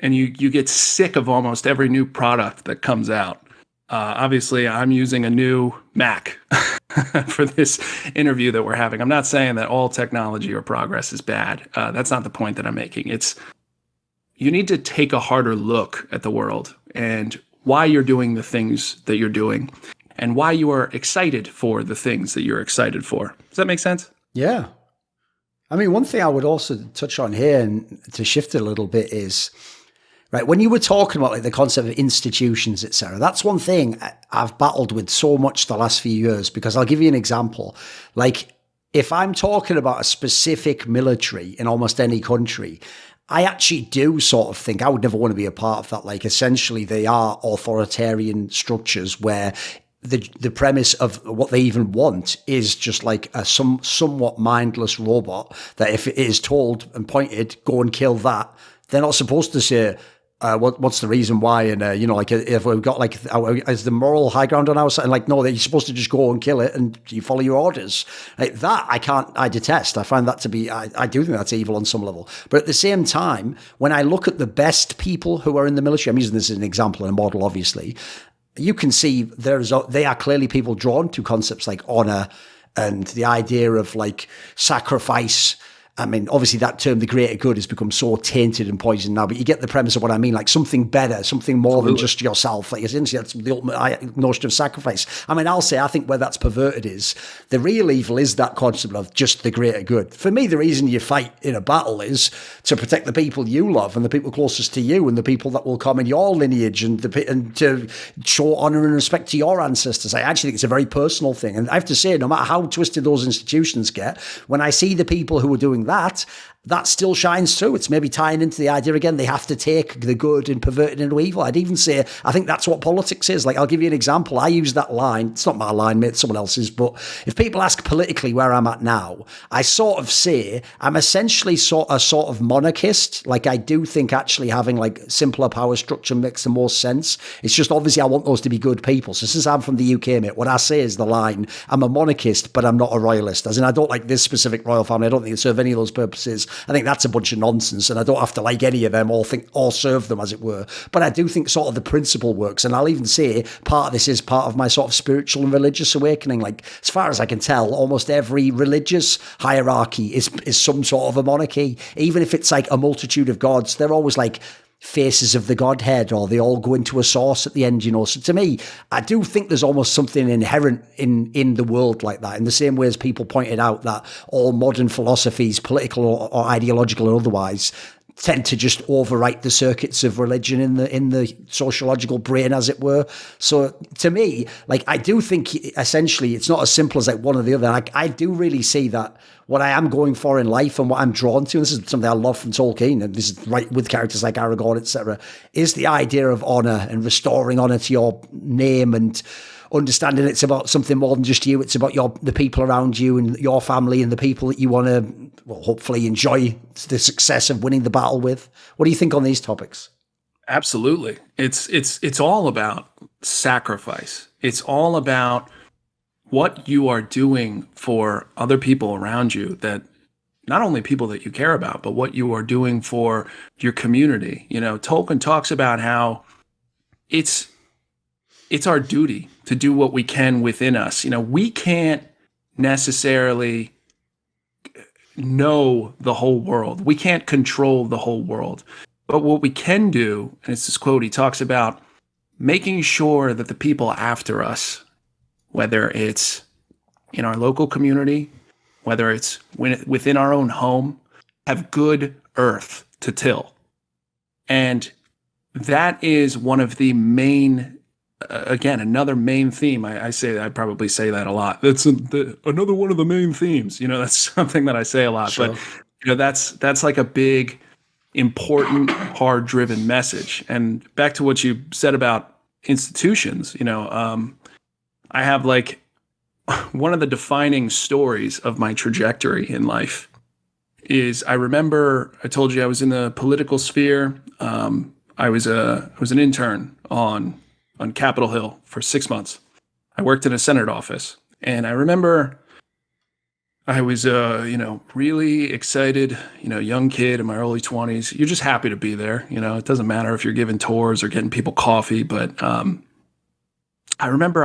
And you get sick of almost every new product that comes out. Obviously, I'm using a new Mac for this interview that we're having. I'm not saying that all technology or progress is bad. That's not the point that I'm making. You need to take a harder look at the world and why you're doing the things that you're doing and why you are excited for the things that you're excited for. Does that make sense? Yeah. One thing I would also touch on here, and to shift it a little bit, is right, when you were talking about the concept of institutions, etc., that's one thing I've battled with so much the last few years, because I'll give you an example. If I'm talking about a specific military in almost any country, I actually do sort of think I would never want to be a part of that. Essentially, they are authoritarian structures where the premise of what they even want is just a somewhat mindless robot that if it is told and pointed, go and kill that, they're not supposed to say, what's the reason why? And like if we've got like, is the moral high ground on our side? And like, no, that you're supposed to just go and kill it, and you follow your orders. Like that, I detest. I find that to be, I do think that's evil on some level. But at the same time, when I look at the best people who are in the military, I'm using this as an example and a model, obviously. You can see they are clearly people drawn to concepts like honor and the idea of like sacrifice. I mean, obviously that term, the greater good, has become so tainted and poisoned now, but you get the premise of what I mean, like something better, something more than just yourself. Like, essentially, that's the ultimate notion of sacrifice. I mean, I'll say, I think where that's perverted is, the real evil is that concept of just the greater good. For me, the reason you fight in a battle is to protect the people you love and the people closest to you and the people that will come in your lineage and to show honor and respect to your ancestors. I actually think it's a very personal thing. And I have to say, no matter how twisted those institutions get, when I see the people who are doing that still shines through. It's maybe tying into the idea again, they have to take the good and pervert it into evil. I'd even say, I think that's what politics is. Like, I'll give you an example. I use that line. It's not my line, mate, it's someone else's. But if people ask politically where I'm at now, I sort of say I'm essentially a sort of monarchist. Like, I do think actually having like simpler power structure makes the most sense. It's just obviously I want those to be good people. So since I'm from the UK, mate, what I say is the line, I'm a monarchist, but I'm not a royalist. As in, I don't like this specific royal family. I don't think it serve any of those purposes. I think that's a bunch of nonsense, and I don't have to like any of them or serve them, as it were. But I do think sort of the principle works, and I'll even say part of this is part of my sort of spiritual and religious awakening. Like, as far as I can tell, almost every religious hierarchy is some sort of a monarchy. Even if it's like a multitude of gods, they're always like faces of the Godhead, or they all go into a source at the end, So to me, I do think there's almost something inherent in the world like that, in the same way as people pointed out that all modern philosophies, political or ideological or otherwise, tend to just overwrite the circuits of religion in the sociological brain, as it were. So to me, like, I do think essentially it's not as simple as like one or the other. Like, I do really see that what I am going for in life and what I'm drawn to, and this is something I love from Tolkien, and this is right with characters like Aragorn, etc., is the idea of honor and restoring honor to your name and understanding it's about something more than just you. It's about the people around you and your family and the people that you want to, well, hopefully enjoy the success of winning the battle with. What do you think on these topics? Absolutely. It's all about sacrifice. It's all about what you are doing for other people around you, that not only people that you care about, but what you are doing for your community. Tolkien talks about how it's our duty to do what we can within us. We can't necessarily know the whole world. We can't control the whole world. But what we can do, and it's this quote, he talks about making sure that the people after us, whether it's in our local community, whether it's within our own home, have good earth to till. And that is one of the main, again, another main theme. I probably say that a lot. That's another one of the main themes. That's something that I say a lot. Sure. But that's like a big, important, hard-driven message. And back to what you said about institutions, I have like one of the defining stories of my trajectory in life is, I remember I told you I was in the political sphere. I was an intern on Capitol Hill for 6 months. I worked in a Senate office, and I remember I was really excited, young kid in my early 20s. You're just happy to be there. It doesn't matter if you're giving tours or getting people coffee, but I remember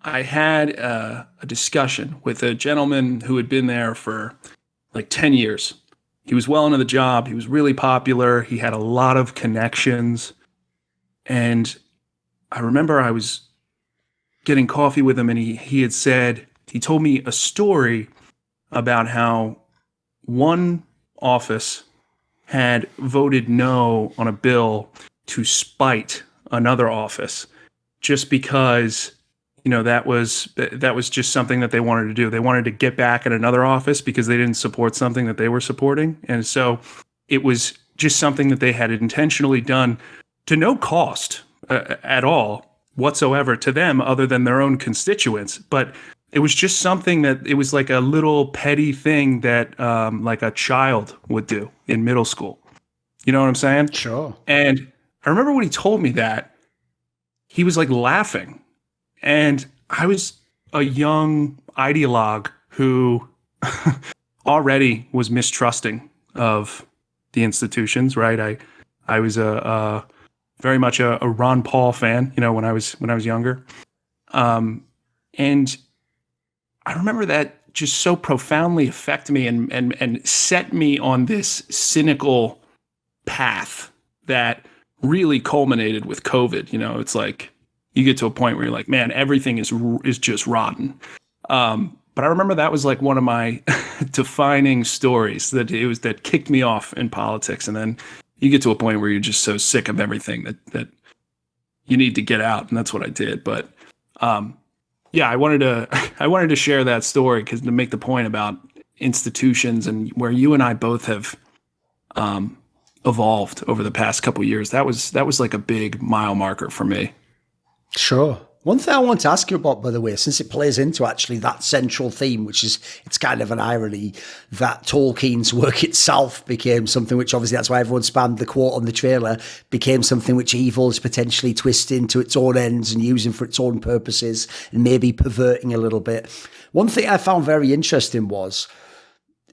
I had a discussion with a gentleman who had been there for like 10 years. He was well into the job. He was really popular. He had a lot of connections. And I remember I was getting coffee with him, and he told me a story about how one office had voted no on a bill to spite another office, just because that was just something that they wanted to do. They wanted to get back at another office because they didn't support something that they were supporting. And so it was just something that they had intentionally done to no cost at all whatsoever to them, other than their own constituents. But it was just something that it was like a little petty thing that like a child would do in middle school. You know what I'm saying? Sure. And I remember when he told me that, he was like laughing. And I was a young ideologue who already was mistrusting of the institutions, right? I was a very much a Ron Paul fan, when I was younger. And I remember that just so profoundly affected me and set me on this cynical path that really culminated with COVID. It's like you get to a point where you're like, man, everything is just rotten. But I remember that was like one of my defining stories that kicked me off in politics. And then you get to a point where you're just so sick of everything that you need to get out. And that's what I did. But, I wanted to share that story because to make the point about institutions and where you and I both have, evolved over the past couple of years. That was like a big mile marker for me. Sure. One thing I want to ask you about, by the way, since it plays into actually that central theme, which is, it's kind of an irony that Tolkien's work itself became something which, obviously that's why everyone spammed the quote on the trailer, became something which evil is potentially twisting to its own ends and using for its own purposes and maybe perverting a little bit. One thing I found very interesting was,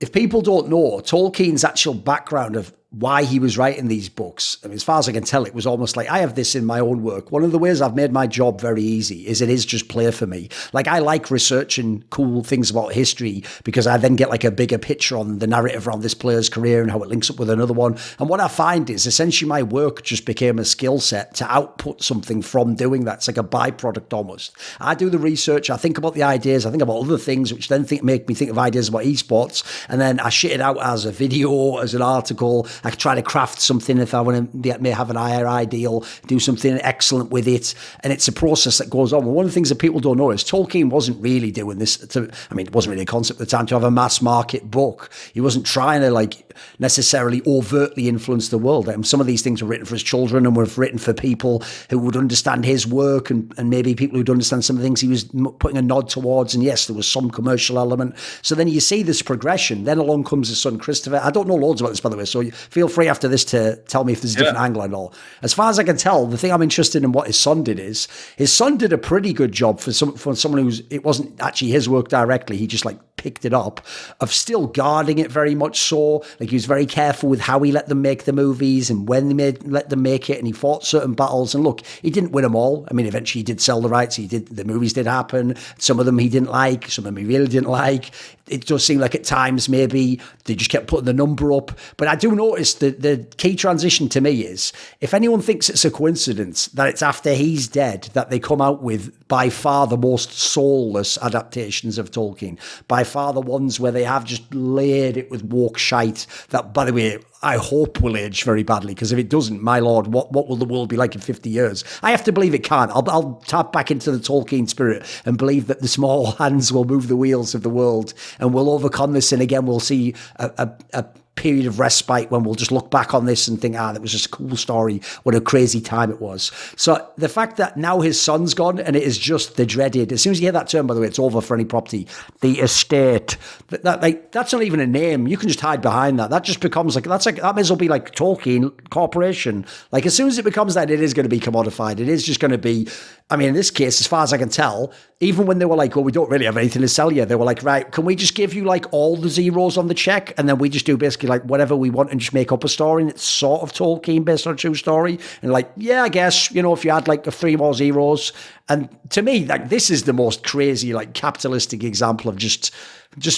if people don't know, Tolkien's actual background of why he was writing these books, I mean, as far as I can tell, it was almost like I have this in my own work. One of the ways I've made my job very easy is it is just play for me. Like, I like researching cool things about history because I then get like a bigger picture on the narrative around this player's career and how it links up with another one. And what I find is essentially my work just became a skill set to output something from doing that. It's like a byproduct almost. I do the research, I think about the ideas, I think about other things, which then make me think of ideas about esports, and then I shit it out as a video, as an article. I could try to craft something if I want to may have an higher ideal, do something excellent with it. And it's a process that goes on. And one of the things that people don't know is Tolkien wasn't really doing this it wasn't really a concept at the time to have a mass market book. He wasn't trying to like necessarily overtly influence the world. Some of these things were written for his children and were written for people who would understand his work and maybe people who'd understand some of the things he was putting a nod towards. And yes, there was some commercial element. So then you see this progression. Then along comes his son, Christopher. I don't know loads about this, by the way, so feel free after this to tell me if there's a different angle and all. As far as I can tell, the thing I'm interested in what his son did is, his son did a pretty good job for someone it wasn't actually his work directly. He just like picked it up, of still guarding it very much so. Like, he was very careful with how he let them make the movies and when they let them make it, and he fought certain battles. And look, he didn't win them all. I mean, eventually he did sell the rights. The movies did happen. Some of them he didn't like, some of them he really didn't like. It does seem like at times maybe they just kept putting the number up. But I do notice that the key transition to me is, if anyone thinks it's a coincidence that it's after he's dead that they come out with by far the most soulless adaptations of Tolkien, by far the ones where they have just laid it with woke shite that, by the way, I hope will age very badly, because if it doesn't, my lord, what will the world be like in 50 years? I have to believe it can't. I'll tap back into the Tolkien spirit and believe that the small hands will move the wheels of the world and we'll overcome this. And again, we'll see a period of respite when we'll just look back on this and think, that was just a cool story. What a crazy time it was. So the fact that now his son's gone and it is just the dreaded, as soon as you hear that term, by the way, it's over for any property, the estate, that's not even a name. You can just hide behind that. That just becomes that may as well be like Tolkien Corporation. Like, as soon as it becomes that, it is going to be commodified. It is just going to be, I mean, in this case, as far as I can tell, even when they were like, well, we don't really have anything to sell you, they were like, right, can we just give you like all the zeros on the check and then we just do basically like whatever we want and just make up a story, and it's sort of Tolkien based on a true story? And like, yeah, I guess, if you had like 3 more zeros. And to me, like, this is the most crazy, like, capitalistic example of just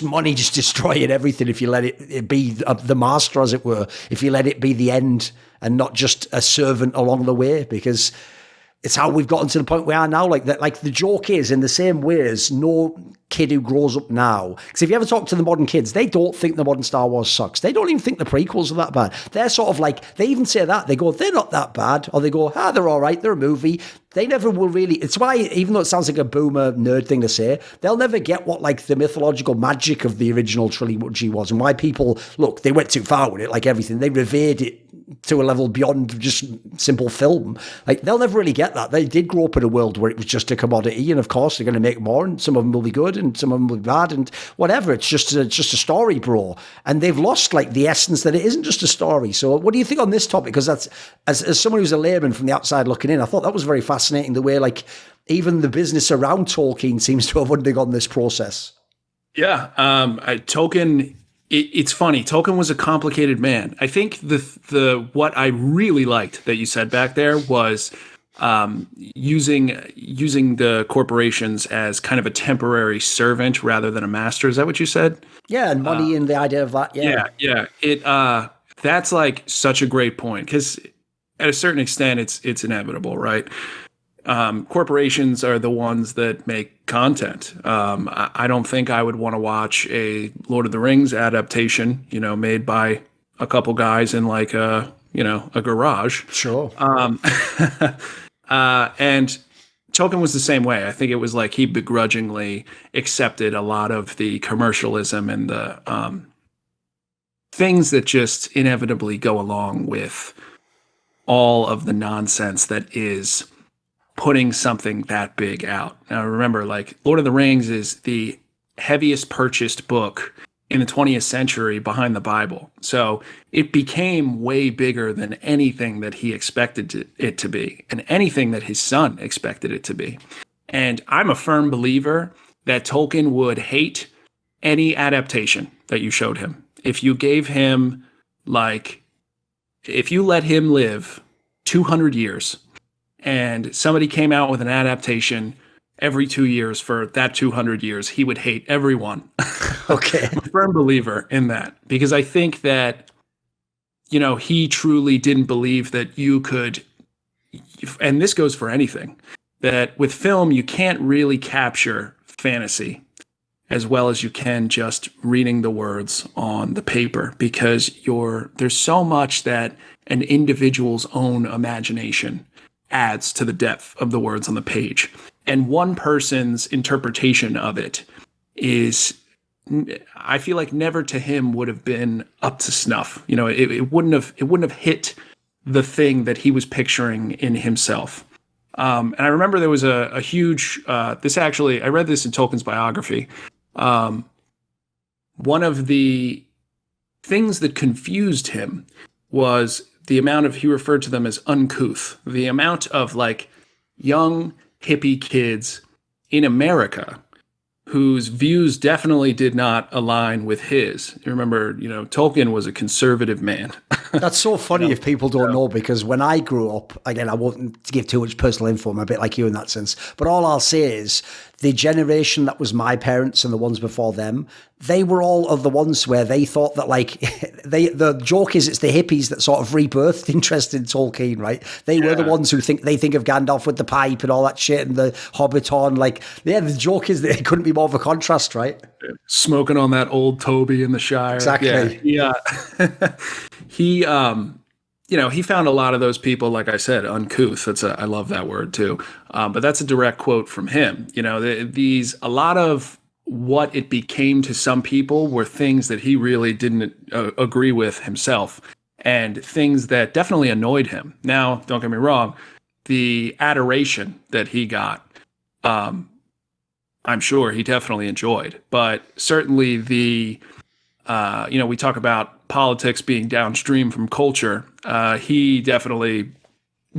money just destroying everything if you let it be the master, as it were, if you let it be the end and not just a servant along the way, because it's how we've gotten to the point we are now. Like that, like the joke is, in the same way as no kid who grows up now, because if you ever talk to the modern kids, they don't think the modern Star Wars sucks. They don't even think the prequels are that bad. They're sort of like, they even say that. They go, they're not that bad. Or they go, they're all right. They're a movie. They never will really. It's why, even though it sounds like a boomer nerd thing to say, they'll never get what like the mythological magic of the original trilogy was, and why people, look, they went too far with it, like everything. They revered it to a level beyond just simple film. Like, they'll never really get that. They did grow up in a world where it was just a commodity, and of course they're going to make more, and some of them will be good and some of them will be bad and whatever. It's just a story, bro. And they've lost like the essence that it isn't just a story. So what do you think on this topic? Because that's, as someone who's a layman from the outside looking in, I thought that was very fascinating, the way like even the business around Tolkien seems to have undergone this process. Yeah. Tolkien, it's funny. Tolkien was a complicated man. I think the what I really liked that you said back there was using the corporations as kind of a temporary servant rather than a master. Is that what you said? Yeah, and money and the idea of that. Yeah. It that's like such a great point, because at a certain extent it's inevitable, right? Corporations are the ones that make content. I don't think I would want to watch a Lord of the Rings adaptation, made by a couple guys in like a garage. Sure. And Tolkien was the same way. I think it was like he begrudgingly accepted a lot of the commercialism and the things that just inevitably go along with all of the nonsense that is putting something that big out. Now remember, like, Lord of the Rings is the heaviest purchased book in the 20th century behind the Bible. So it became way bigger than anything that he expected it to be, and anything that his son expected it to be. And I'm a firm believer that Tolkien would hate any adaptation that you showed him. If you gave him, like, if you let him live 200 years, and somebody came out with an adaptation every 2 years for that 200 years, he would hate everyone. Okay. I'm a firm believer in that, because I think that, he truly didn't believe that you could, and this goes for anything, that with film, you can't really capture fantasy as well as you can just reading the words on the paper, because there's so much that an individual's own imagination adds to the depth of the words on the page. And one person's interpretation of it is, I feel like, never to him would have been up to snuff. It wouldn't have hit the thing that he was picturing in himself. And I remember there was a huge, I read this in Tolkien's biography. One of the things that confused him was the amount he referred to them as uncouth, the amount of like young hippie kids in America whose views definitely did not align with his. You remember, Tolkien was a conservative man. That's so funny if people don't know, because when I grew up, again, I won't give too much personal info, I'm a bit like you in that sense, but all I'll say is the generation that was my parents and the ones before them, they were all of the ones where they thought that, like, the joke is it's the hippies that sort of rebirthed interest in Tolkien, right? They were the ones who think of Gandalf with the pipe and all that shit and the Hobbit on. Like, yeah, the joke is that it couldn't be more of a contrast, right? Smoking on that old Toby in the Shire. Exactly. Yeah. He found a lot of those people, like I said, uncouth. I love that word too. But that's a direct quote from him. A lot of what it became to some people were things that he really didn't agree with himself, and things that definitely annoyed him. Now, don't get me wrong, the adoration that he got, I'm sure he definitely enjoyed, but certainly we talk about politics being downstream from culture. He definitely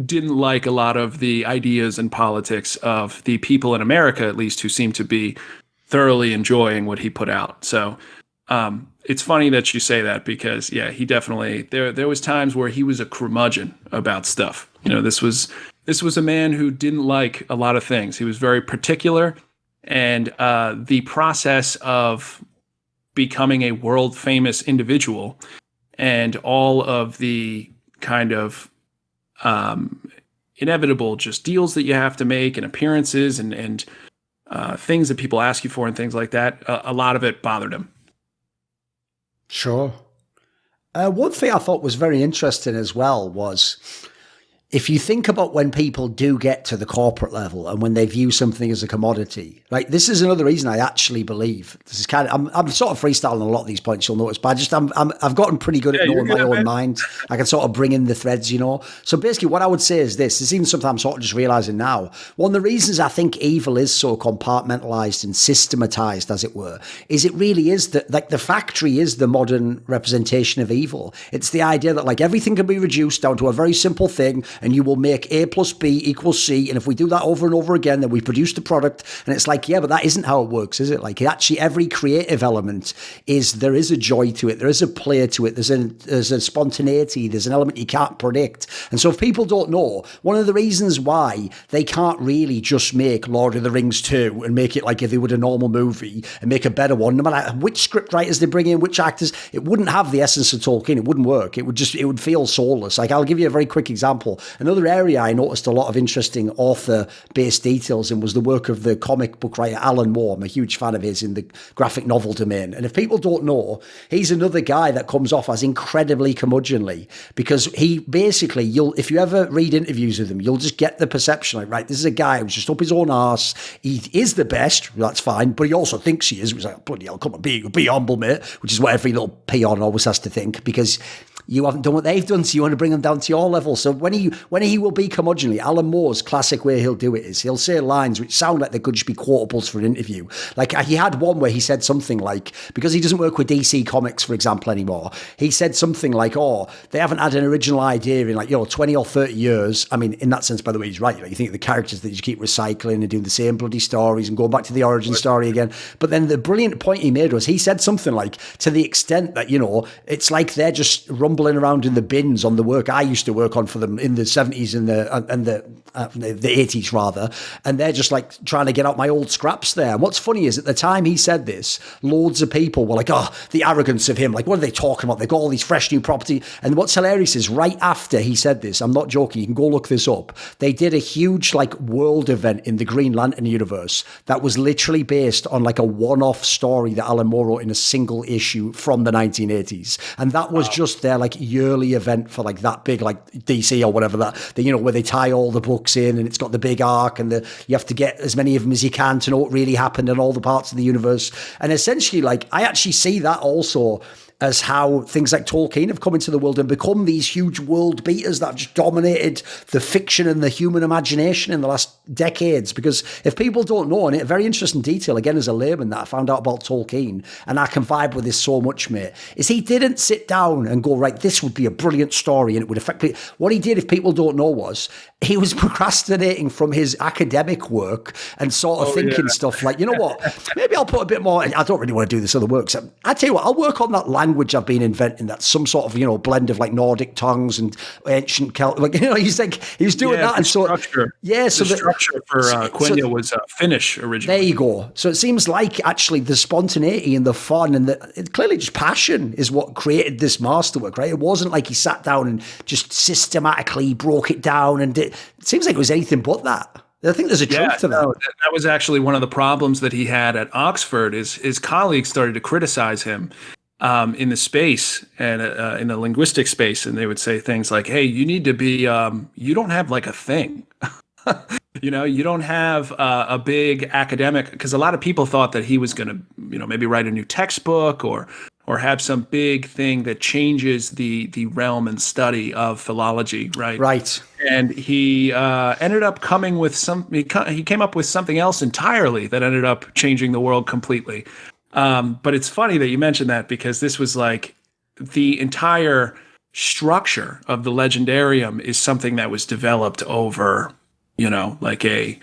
didn't like a lot of the ideas and politics of the people in America, at least, who seemed to be thoroughly enjoying what he put out. So it's funny that you say that, because he definitely, there was times where he was a curmudgeon about stuff. This was a man who didn't like a lot of things. He was very particular, and the process of becoming a world famous individual and all of the kind of inevitable just deals that you have to make and appearances and things that people ask you for and things like that, a lot of it bothered him. Sure. One thing I thought was very interesting as well was, if you think about when people do get to the corporate level and when they view something as a commodity, like this is another reason I actually believe this is kind of, I'm sort of freestyling a lot of these points, you'll notice, but I've gotten pretty good at knowing my own mind. I can sort of bring in the threads, you know? So basically what I would say is this is even something I'm sort of just realizing now. One of the reasons I think evil is so compartmentalized and systematized, as it were, is it really is that like the factory is the modern representation of evil. It's the idea that like everything can be reduced down to a very simple thing, and you will make A plus B equals C. And if we do that over and over again, then we produce the product. And it's like, yeah, but that isn't how it works, is it? Like actually every creative element there is a joy to it. There is a play to it. There's a spontaneity. There's an element you can't predict. And so if people don't know, one of the reasons why they can't really just make Lord of the Rings 2 and make it like if they would a normal movie and make a better one, no matter which script writers they bring in, which actors, it wouldn't have the essence of Tolkien. It wouldn't work. It would feel soulless. Like I'll give you a very quick example. Another area I noticed a lot of interesting author-based details in was the work of the comic book writer Alan Moore. I'm a huge fan of his in the graphic novel domain. And if people don't know, he's another guy that comes off as incredibly curmudgeonly because he basically, if you ever read interviews with him, you'll just get the perception like, right, this is a guy who's just up his own arse. He is the best, that's fine, but he also thinks he is. He's like, bloody hell, come on, be humble, mate, which is what every little peon always has to think because you haven't done what they've done, so you want to bring them down to your level. So when he will be curmudgeonly, Alan Moore's classic way he'll do it is he'll say lines which sound like they could just be quotables for an interview. Like he had one where he said something like, because he doesn't work with DC Comics, for example, anymore, he said something like, oh, they haven't had an original idea in like, 20 or 30 years. I mean, in that sense, by the way, he's right. Like, you think of the characters that you keep recycling and doing the same bloody stories and going back to the origin story again. But then the brilliant point he made was he said something like, to the extent that, it's like they're just rumbling around in the bins on the work I used to work on for them in the 70s and the 80s rather, and they're just like trying to get out my old scraps there. And what's funny is at the time he said this, loads of people were like, oh, the arrogance of him, like what are they talking about? They've got all these fresh new property. And what's hilarious is right after he said this, I'm not joking, you can go look this up, they did a huge like world event in the Green Lantern universe that was literally based on like a one-off story that Alan Moore wrote in a single issue from the 1980s. And that was just their like yearly event for like that big like DC or whatever where they tie all the books in and it's got the big arc and you have to get as many of them as you can to know what really happened in all the parts of the universe. And essentially like I actually see that also as how things like Tolkien have come into the world and become these huge world beaters that have just dominated the fiction and the human imagination in the last decades. Because if people don't know, and a very interesting detail, again, as a layman that I found out about Tolkien, and I can vibe with this so much, mate, is he didn't sit down and go, right, this would be a brilliant story and it would affect people. What he did, if people don't know, was he was procrastinating from his academic work and sort of thinking stuff like, you know what, maybe I'll put a bit more, I don't really want to do this other work. So I tell you what, I'll work on that language I've been inventing, that's some sort of, blend of like Nordic tongues and ancient Celtic, like, he was doing that. And so, structure. Yeah. So the structure for Quenya was Finnish originally. There you go. So it seems like actually the spontaneity and the fun and clearly just passion is what created this masterwork, right? It wasn't like he sat down and just systematically broke it down and it seems like it was anything but that. I think there's a truth to that. No, that was actually one of the problems that he had at Oxford. Is his colleagues started to criticize him in the space and in the linguistic space, and they would say things like, "Hey, you need to be. You don't have like a thing. You don't have a big academic." Because a lot of people thought that he was going to, maybe write a new textbook or have some big thing that changes the realm and study of philology, right? Right. And he ended up coming with he came up with something else entirely that ended up changing the world completely. But it's funny that you mentioned that because this was like the entire structure of the Legendarium is something that was developed over, like a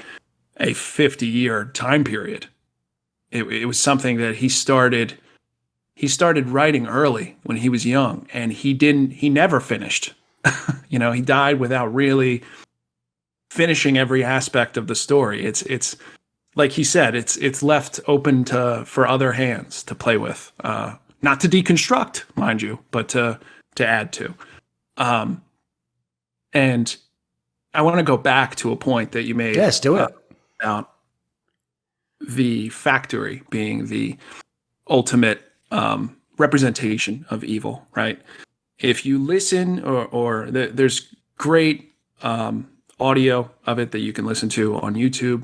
50-year time period. It was something that he started writing early when he was young, and he never finished. He died without really finishing every aspect of the story. It's like he said, it's left open for other hands to play with, not to deconstruct, mind you, but to add to. And I want to go back to a point that you made. Yes, do it. About the factory being the ultimate representation of evil, right? If you listen, or there's great audio of it that you can listen to on YouTube.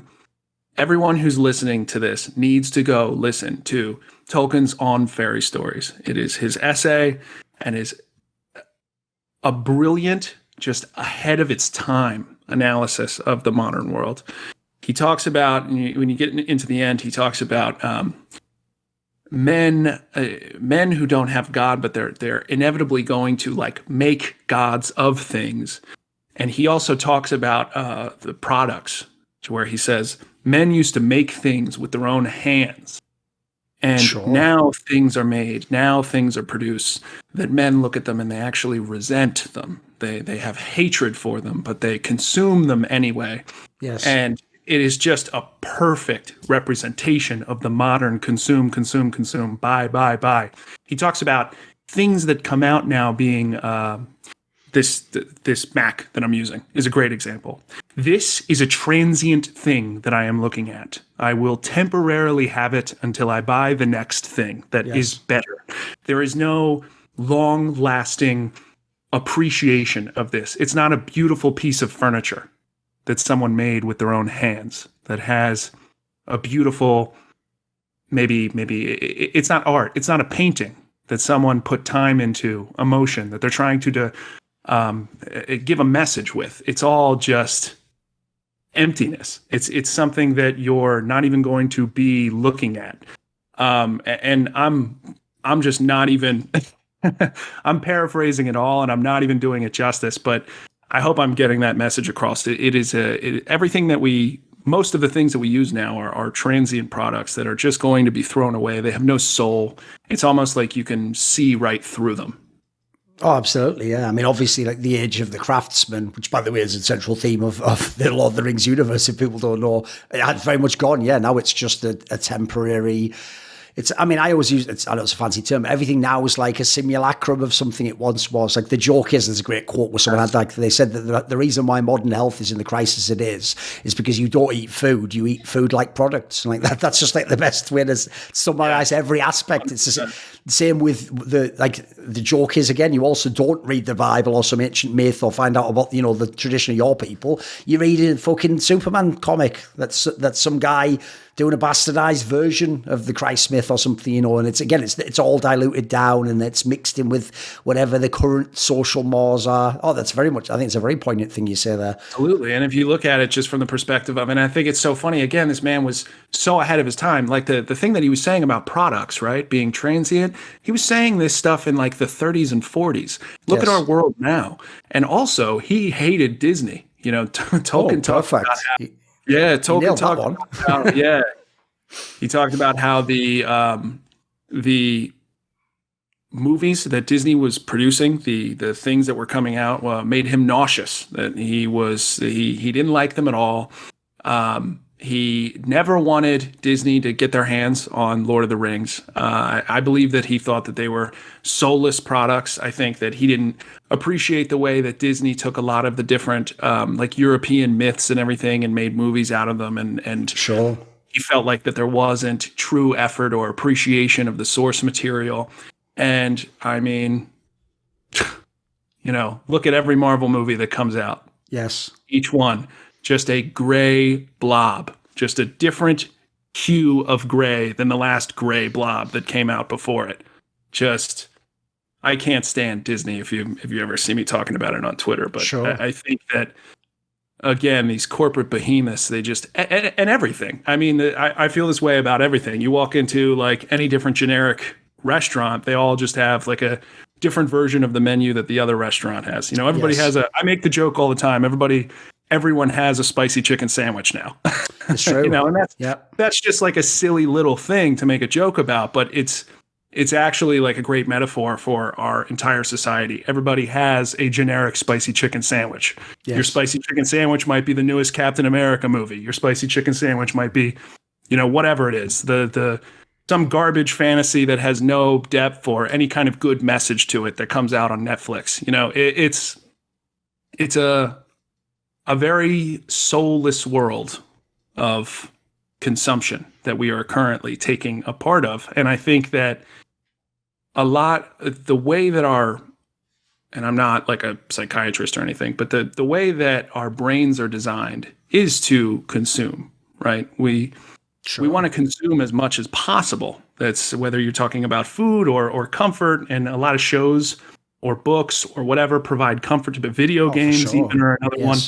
Everyone who's listening to this needs to go listen to Tolkien's On Fairy Stories. It is his essay and is a brilliant, just ahead of its time analysis of the modern world. He talks about, when you get into the end, he talks about men who don't have God, but they're inevitably going to like make gods of things. And he also talks about the products, where he says men used to make things with their own hands. And now things are made, now things are produced that men look at them and they actually resent them. They have hatred for them, but they consume them anyway. Yes. And it is just a perfect representation of the modern consume, buy. He talks about things that come out now being this Mac that I'm using is a great example. This is a transient thing that I am looking at. I will temporarily have it until I buy the next thing that is better. There is no long-lasting appreciation of this. It's not a beautiful piece of furniture that someone made with their own hands that has a beautiful, maybe it's not art. It's not a painting that someone put time into, emotion that they're trying to give a message with. It's all just emptiness. It's something that you're not even going to be looking at. And I'm just not even I'm paraphrasing it all, and I'm not even doing it justice, but I hope I'm getting that message across. It is everything that most of the things that we use now are transient products that are just going to be thrown away. They have no soul. It's almost like you can see right through them. Oh, absolutely, yeah. I mean, obviously, like the age of the craftsman, which, by the way, is a central theme of the Lord of the Rings universe, if people don't know, it had very much gone. Yeah, now it's just a temporary... I always use I know it's a fancy term. Everything now is like a simulacrum of something it once was. Like the joke is, there's a great quote where someone had, like, they said that the reason why modern health is in the crisis it is because you don't eat food, you eat food like products. And like that's just like the best way to summarize every aspect. It's the same with the joke is, again, you also don't read the Bible or some ancient myth or find out about, the tradition of your people. You read a fucking Superman comic that's some guy doing a bastardized version of the Christ myth or something, and it's all diluted down and it's mixed in with whatever the current social mores are. Oh, I think it's a very poignant thing you say there. Absolutely. And if you look at it just from the perspective of, and I think it's so funny, again, this man was so ahead of his time. Like the thing that he was saying about products, right, being transient, he was saying this stuff in like the 30s and 40s. Look at our world now. And also, he hated Disney. Tolkien talked about how, Tolkien talked about he talked about how the movies that Disney was producing, the things that were coming out, made him nauseous. That he didn't like them at all. He never wanted Disney to get their hands on Lord of the Rings. I believe that he thought that they were soulless products. I think that he didn't appreciate the way that Disney took a lot of the different like European myths and everything and made movies out of them. And sure, he felt like that there wasn't true effort or appreciation of the source material. And I mean, look at every Marvel movie that comes out. Yes. Each one. Just a gray blob, just a different hue of gray than the last gray blob that came out before it. I can't stand Disney if you ever see me talking about it on Twitter. But sure. I think that, again, these corporate behemoths, they just, and everything. I mean, I feel this way about everything. You walk into like any different generic restaurant, they all just have like a different version of the menu that the other restaurant has. Everybody has I make the joke all the time. Everyone has a spicy chicken sandwich now. That's true. And that's just like a silly little thing to make a joke about, but it's actually like a great metaphor for our entire society. Everybody has a generic spicy chicken sandwich. Yes. Your spicy chicken sandwich might be the newest Captain America movie. Your spicy chicken sandwich might be, whatever it is, some garbage fantasy that has no depth or any kind of good message to it that comes out on Netflix. It's a very soulless world of consumption that we are currently taking a part of. And I think that the way that our and I'm not like a psychiatrist or anything, but the way that our brains are designed is to consume, right? We want to consume as much as possible. That's whether you're talking about food or comfort, and a lot of shows or books or whatever provide comfort to, but video games even are another one.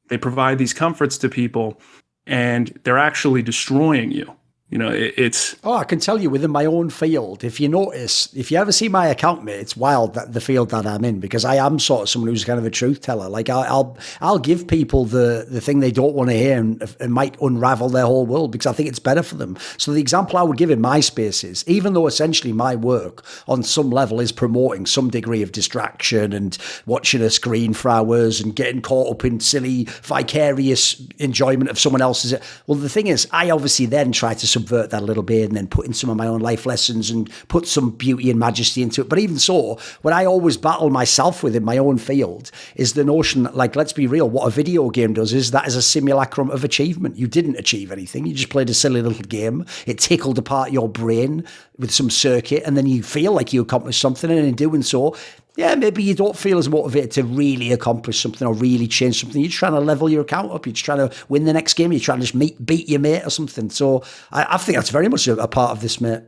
They provide these comforts to people, and they're actually destroying you. You know, it's... Oh, I can tell you within my own field, if you notice, if you ever see my account, mate, it's wild that the field that I'm in, because I am sort of someone who's kind of a truth teller. Like I'll give people the thing they don't want to hear and might unravel their whole world because I think it's better for them. So the example I would give in my space is, even though essentially my work on some level is promoting some degree of distraction and watching a screen for hours and getting caught up in silly vicarious enjoyment of someone else's. Well, the thing is, I obviously then try to subvert that a little bit and then put in some of my own life lessons and put some beauty and majesty into it. But even so, what I always battle myself with in my own field is the notion that, like, let's be real, what a video game does is that is a simulacrum of achievement. You didn't achieve anything. You just played a silly little game. It tickled apart your brain with some circuit, and then you feel like you accomplished something, and in doing so, yeah, maybe you don't feel as motivated to really accomplish something or really change something. You're trying to level your account up. You're just trying to win the next game. You're trying to just beat your mate or something. So I think that's very much a part of this, mate.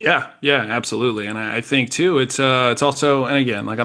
Yeah, absolutely. And I think too, it's also, and again, like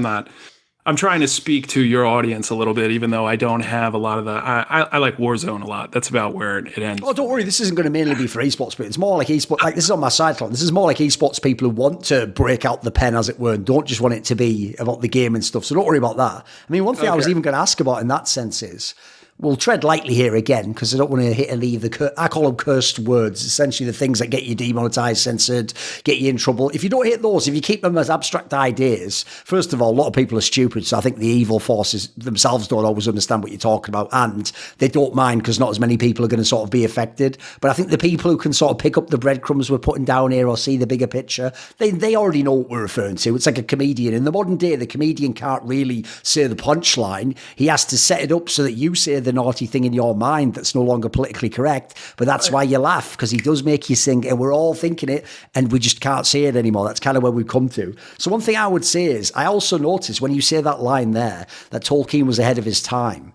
I'm trying to speak to your audience a little bit, even though I don't have a lot of the, I like Warzone a lot. That's about where it ends. Oh, don't worry. This isn't going to mainly be for esports, but it's more like esports. Like, this is on my side column. This is more like esports people who want to break out the pen, as it were, and don't just want it to be about the game and stuff. So don't worry about that. I mean, one thing I was even going to ask about in that sense is, we'll tread lightly here again, because I don't want to hit any of I call them cursed words, essentially the things that get you demonetized, censored, get you in trouble. If you don't hit those, if you keep them as abstract ideas, first of all, a lot of people are stupid, so I think the evil forces themselves don't always understand what you're talking about, and they don't mind because not as many people are going to sort of be affected. But I think the people who can sort of pick up the breadcrumbs we're putting down here or see the bigger picture, they already know what we're referring to. It's like a comedian. In the modern day, the comedian can't really say the punchline. He has to set it up so that you say the naughty thing in your mind that's no longer politically correct, but that's why you laugh, because he does make you sing, and we're all thinking it and we just can't say it anymore. That's kind of where we've come to. So one thing I would say is, I also noticed when you say that line there, that Tolkien was ahead of his time.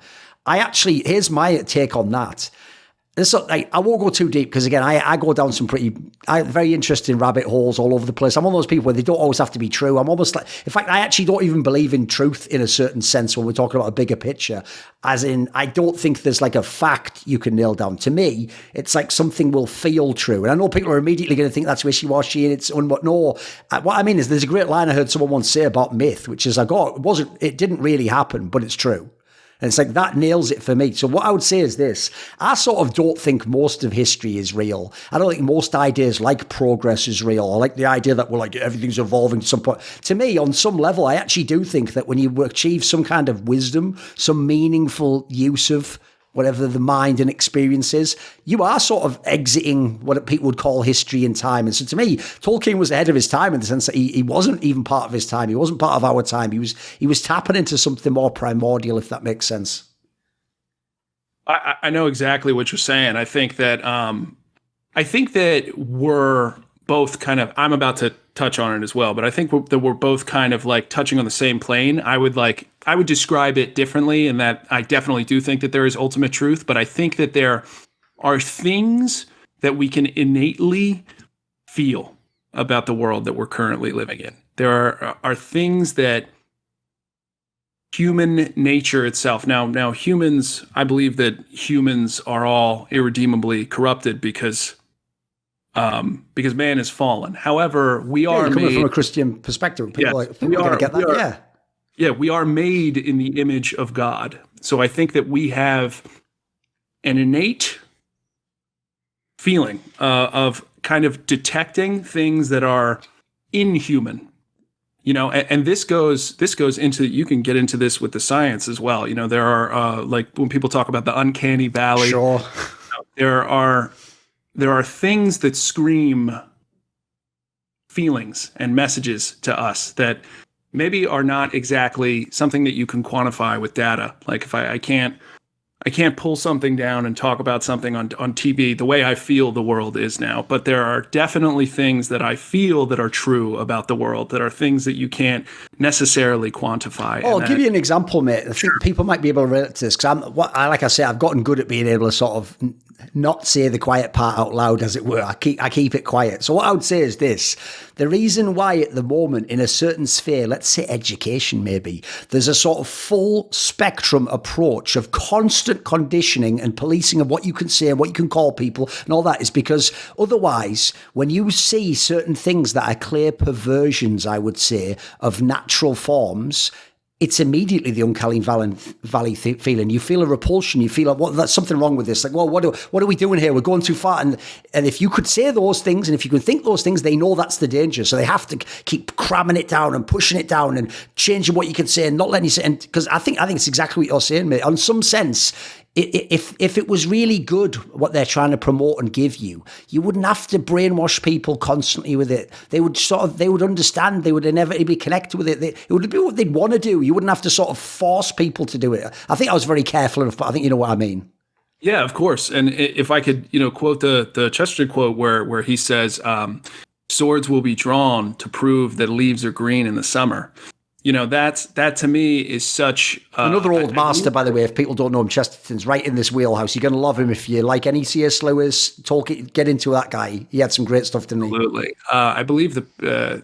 Here's my take on that. I won't go too deep, because again, I go down some very interesting rabbit holes all over the place. I'm one of those people where they don't always have to be true. I'm almost like, in fact, I actually don't even believe in truth in a certain sense when we're talking about a bigger picture. As in, I don't think there's like a fact you can nail down. To me, it's like something will feel true. And I know people are immediately going to think that's wishy-washy and it's no. What I mean is, there's a great line I heard someone once say about myth, which is it didn't really happen, but it's true. And it's like, that nails it for me. So what I would say is this: I sort of don't think most of history is real. I don't think most ideas like progress is real. I like the idea that everything's evolving to some point. To me, on some level, I actually do think that when you achieve some kind of wisdom, some meaningful use of whatever the mind and experience is, you are sort of exiting what people would call history and time. And so to me, Tolkien was ahead of his time in the sense that he wasn't even part of his time. He wasn't part of our time. He was tapping into something more primordial, if that makes sense. I know exactly what you're saying. I think that we're both kind of, I'm about to touch on it as well, but I think that we're both kind of like touching on the same plane. I would describe it differently, in that I definitely do think that there is ultimate truth, but I think that there are things that we can innately feel about the world that we're currently living in. There are things that human nature itself. Now humans, I believe that humans are all irredeemably corrupted because man is fallen. However, we are coming made from a Christian perspective. We are made in the image of God. So I think that we have an innate feeling of kind of detecting things that are inhuman. You know, and this goes into, you can get into this with the science as well. You know, there are like when people talk about the uncanny valley, sure, there are things that scream feelings and messages to us that maybe are not exactly something that you can quantify with data. Like if I can't I can't pull something down and talk about something on TV the way I feel the world is now. But there are definitely things that I feel that are true about the world, that are things that you can't necessarily quantify. Oh, I'll give you an example, mate. I think people might be able to relate to this because like I say, I've gotten good at being able to sort of not say the quiet part out loud, as it were. I keep it quiet. So what I would say is this: the reason why at the moment in a certain sphere, let's say education maybe, there's a sort of full spectrum approach of constant conditioning and policing of what you can say and what you can call people and all that is because otherwise, when you see certain things that are clear perversions, I would say, of natural forms, it's immediately the uncanny valley feeling. You feel a repulsion. You feel like, that's something wrong with this. Like, well, what are we doing here? We're going too far. And if you could say those things, and if you can think those things, they know that's the danger. So they have to keep cramming it down and pushing it down and changing what you can say and not letting you say. And because I think it's exactly what you're saying, mate. On some sense, if it was really good what they're trying to promote and give you, you wouldn't have to brainwash people constantly with it. They would understand. They would inevitably be connected with it. It would be what they'd want to do. You wouldn't have to sort of force people to do it. I think I was very careful enough, but I think you know what I mean. Yeah, of course. And if I could, quote the Chesterton quote where he says, "Swords will be drawn to prove that leaves are green in the summer." That to me is such another old master, by the way. If people don't know him, Chesterton's right in this wheelhouse. You're going to love him if you like any C.S. Lewis, Tolkien. Get into that guy. He had some great stuff, didn't he? Absolutely. I believe the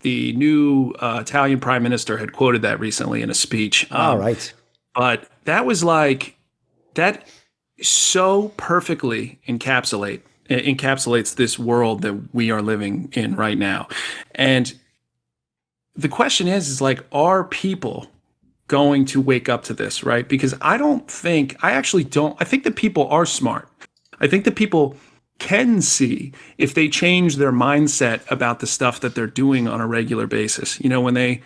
new Italian prime minister had quoted that recently in a speech. All right. But that was like that so perfectly encapsulates this world that we are living in right now, and the question is like, are people going to wake up to this, right? Because I think that people are smart. I think that people can see if they change their mindset about the stuff that they're doing on a regular basis. When they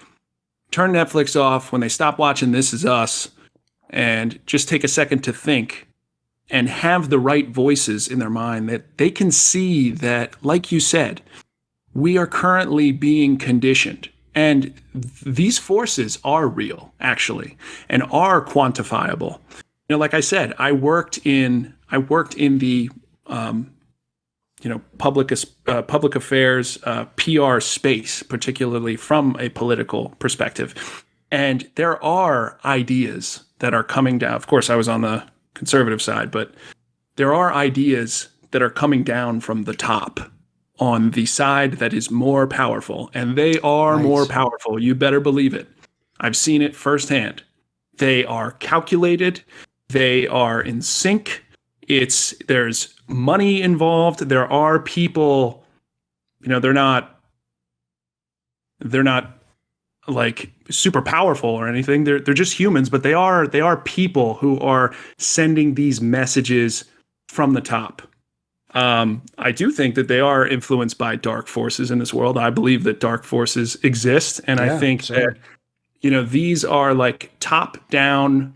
turn Netflix off, when they stop watching This Is Us, and just take a second to think and have the right voices in their mind, that they can see that, like you said, we are currently being conditioned. And these forces are real, actually, and are quantifiable. Like I said, I worked in the public affairs PR space, particularly from a political perspective. And there are ideas that are coming down. Of course, I was on the conservative side, but there are ideas that are coming down from the top on the side that is more powerful, and they are more powerful. You better believe it. I've seen it firsthand. They are calculated. They are in sync. There's money involved. There are people, they're not like super powerful or anything. They're just humans, but they are people who are sending these messages from the top. I do think that they are influenced by dark forces in this world. I believe that dark forces exist. And I think that, these are like top-down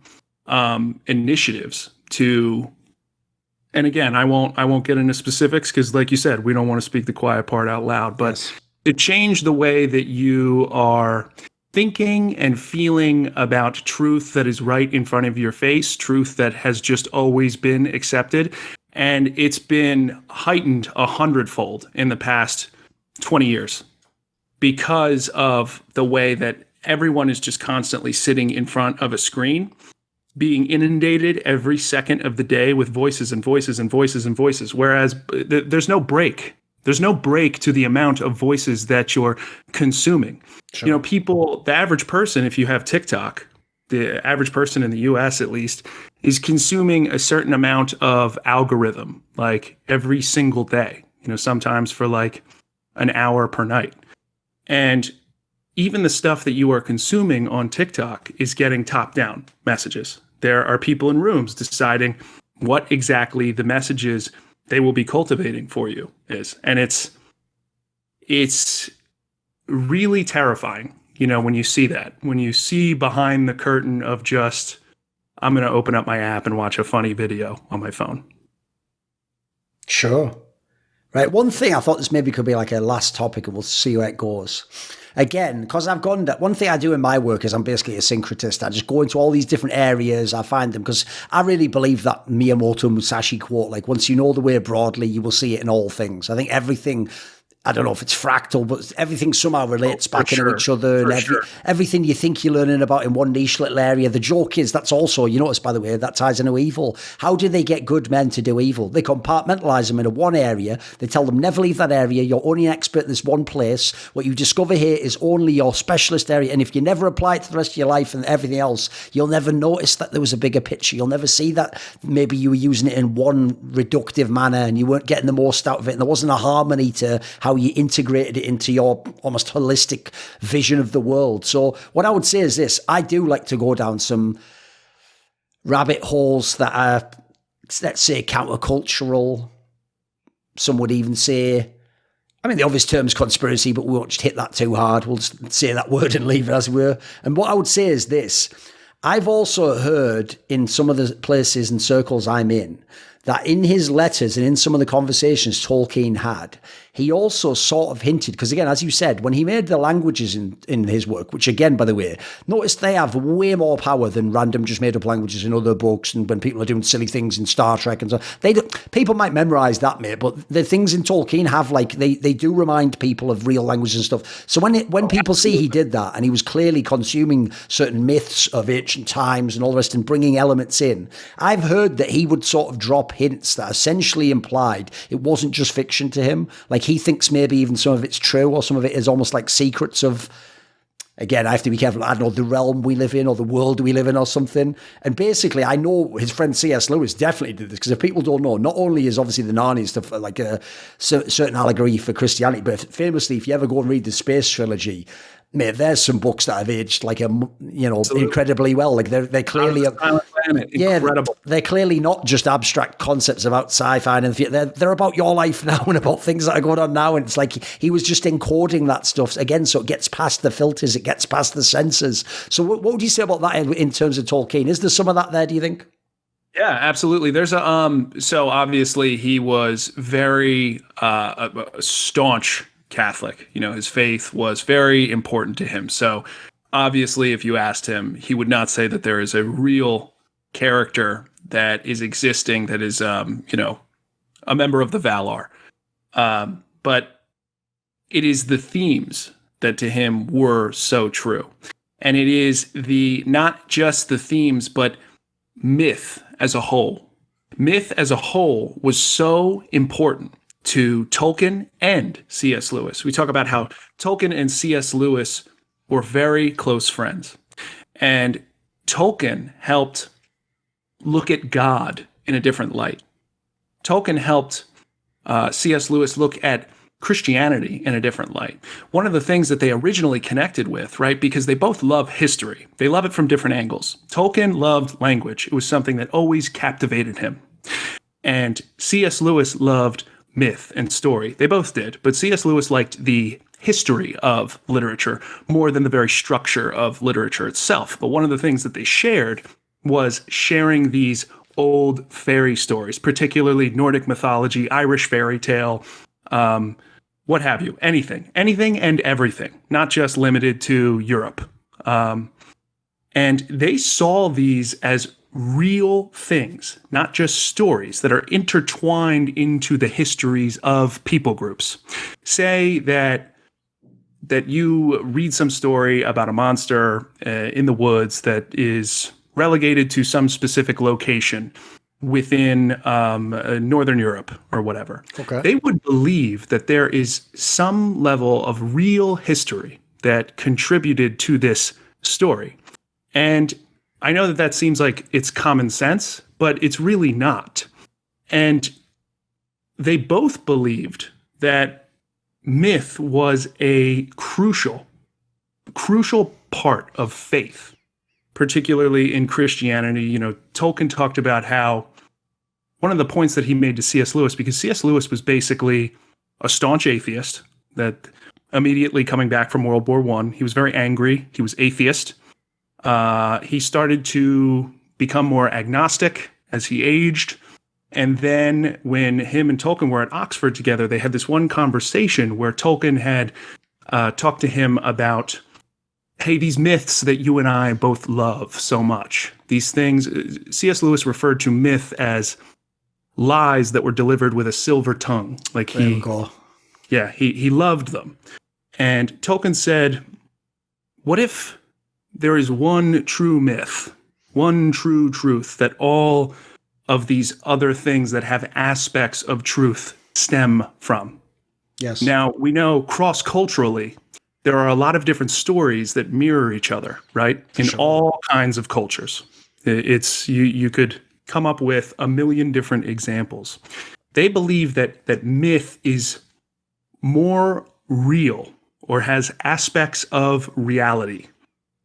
initiatives to, and again, I won't get into specifics because like you said, we don't want to speak the quiet part out loud, but to change the way that you are thinking and feeling about truth that is right in front of your face, truth that has just always been accepted. And it's been heightened 100-fold in the past 20 years because of the way that everyone is just constantly sitting in front of a screen, being inundated every second of the day with voices and voices and voices and voices. Whereas there's no break. There's no break to the amount of voices that you're consuming. Sure. People, the average person, if you have TikTok, the average person in the US at least, is consuming a certain amount of algorithm like every single day, sometimes for like an hour per night. And even the stuff that you are consuming on TikTok is getting top-down messages. There are people in rooms deciding what exactly the messages they will be cultivating for you is. And it's really terrifying, when you see that, when you see behind the curtain of just, I'm going to open up my app and watch a funny video on my phone. Sure. Right. One thing I thought this maybe could be like a last topic and we'll see where it goes. again, because I've gone, one thing I do in my work is I'm basically a syncretist. I just go into all these different areas. I find them because I really believe that Miyamoto Musashi quote, like once you know the way broadly, you will see it in all things. I think everything, I don't know if it's fractal, but everything somehow relates back into each other. And everything you think you're learning about in one niche little area. The joke is that's also, you notice, by the way, that ties into evil. How do they get good men to do evil? They compartmentalize them into one area. They tell them never leave that area. You're only an expert in this one place. What you discover here is only your specialist area. And if you never apply it to the rest of your life and everything else, you'll never notice that there was a bigger picture. You'll never see that maybe you were using it in one reductive manner and you weren't getting the most out of it. And there wasn't a harmony to how you integrated it into your almost holistic vision of the world. So what I would say is this: I do like to go down some rabbit holes that are, let's say, countercultural. Some would even say, I mean, the obvious term is conspiracy, but we won't just hit that too hard. We'll just say that word and leave it as it were. And what I would say is this: I've also heard in some of the places and circles I'm in that in his letters and in some of the conversations Tolkien had, he also sort of hinted, because again, as you said, when he made the languages in his work, which again, by the way, notice they have way more power than random just made up languages in other books, and when people are doing silly things in Star Trek and so people might memorize that, mate, but the things in Tolkien have, like, they do remind people of real languages and stuff. So when people see he did that, and he was clearly consuming certain myths of ancient times and all the rest and bringing elements in, I've heard that he would sort of drop hints that essentially implied it wasn't just fiction to him. Like, he thinks maybe even some of it's true, or some of it is almost like secrets of, again, I have to be careful, I don't know, the realm we live in or the world we live in or something. And basically, I know his friend C.S. Lewis definitely did this, because if people don't know, not only is obviously the Narnia stuff like a certain allegory for Christianity, but famously, if you ever go and read the Space Trilogy, mate, there's some books that have aged like incredibly well. Like they're clearly incredible. They're clearly not just abstract concepts about sci-fi and they're about your life now and about things that are going on now. And it's like he was just encoding that stuff again, so it gets past the filters, it gets past the censors. So what would you say about that in terms of Tolkien? Is there some of that there, do you think? Yeah, absolutely. There's so obviously he was very a staunch Catholic. You know, his faith was very important to him. So obviously, if you asked him, he would not say that there is a real character that is existing that is, a member of the Valar. But it is the themes that to him were so true. And it is not just the themes, but myth as a whole. Myth as a whole was so important to Tolkien and C.S. Lewis. We talk about how Tolkien and C.S. Lewis were very close friends. And Tolkien helped look at God in a different light. Tolkien helped C.S. Lewis look at Christianity in a different light. One of the things that they originally connected with, right, because they both love history. They love it from different angles. Tolkien loved language. It was something that always captivated him. And C.S. Lewis loved myth and story. They both did, but C.S. Lewis liked the history of literature more than the very structure of literature itself. But one of the things that they shared was sharing these old fairy stories, particularly Nordic mythology, Irish fairy tale, what have you, anything and everything, not just limited to Europe. And they saw these as real things, not just stories that are intertwined into the histories of people groups. Say that you read some story about a monster in the woods that is relegated to some specific location within Northern Europe or whatever. Okay. They would believe that there is some level of real history that contributed to this story. And I know that seems like it's common sense, but it's really not. And they both believed that myth was a crucial part of faith, particularly in Christianity. You know, Tolkien talked about how one of the points that he made to C.S. Lewis, because C.S. Lewis was basically a staunch atheist that immediately coming back from World War I, he was very angry. He was atheist. He started to become more agnostic as he aged. And then when him and Tolkien were at Oxford together, they had this one conversation where Tolkien had talked to him about, hey, these myths that you and I both love so much, these things, C.S. Lewis referred to myth as lies that were delivered with a silver tongue. Like he loved them. And Tolkien said, what if there is one true myth, one true truth that all of these other things that have aspects of truth stem from? Yes. Now, we know cross-culturally, there are a lot of different stories that mirror each other, right? In all kinds of cultures. It's you could come up with a million different examples. They believe that myth is more real or has aspects of reality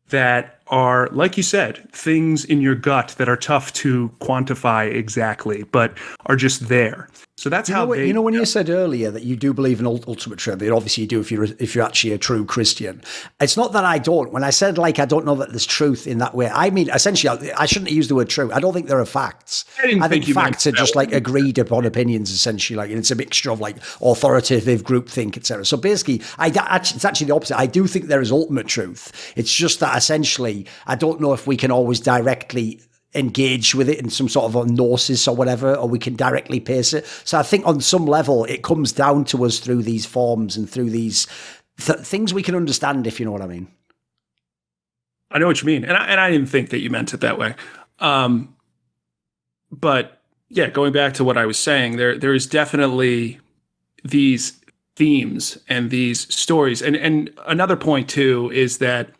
that are, like you said, things in your gut that are tough to quantify exactly, but are just there. So that's how they... when you said earlier that you do believe in ultimate truth, and obviously you do if you're actually a true Christian. It's not that I don't. When I said, like, I don't know that there's truth in that way, I mean, essentially, I shouldn't use the word true. I don't think there are facts. I think facts are just like agreed upon opinions, essentially. Like, it's a mixture of like authoritative groupthink, etc. So basically, it's actually the opposite. I do think there is ultimate truth. It's just that essentially, I don't know if we can always directly engage with it in some sort of a gnosis or whatever, or we can directly pace it. So I think on some level it comes down to us through these forms and through these things we can understand, if you know what I mean. I know what you mean. And I didn't think that you meant it that way. But yeah, going back to what I was saying, there is definitely these themes and these stories. And another point too is that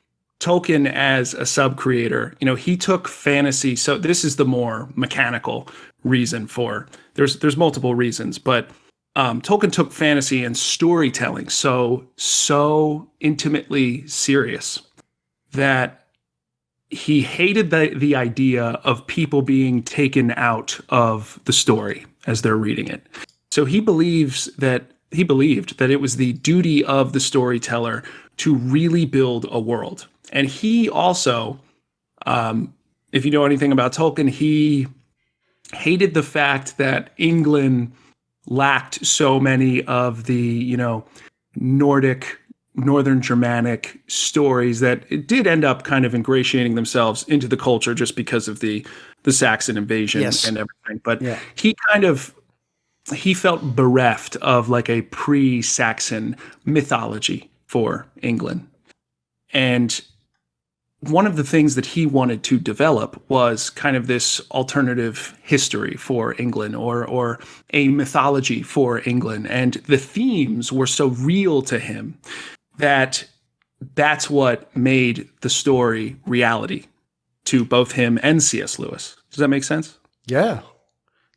Tolkien, as a sub-creator, he took fantasy. So this is the more mechanical reason for, there's multiple reasons, but Tolkien took fantasy and storytelling so intimately serious that he hated the idea of people being taken out of the story as they're reading it. So he believed that it was the duty of the storyteller to really build a world. And he also, if you know anything about Tolkien, he hated the fact that England lacked so many of the, Nordic, Northern Germanic stories that it did end up kind of ingratiating themselves into the culture just because of the Saxon invasion and everything. But he felt bereft of like a pre-Saxon mythology for England. And one of the things that he wanted to develop was kind of this alternative history for England or a mythology for England. And the themes were so real to him that's what made the story reality to both him and C.S. Lewis. Does that make sense? Yeah.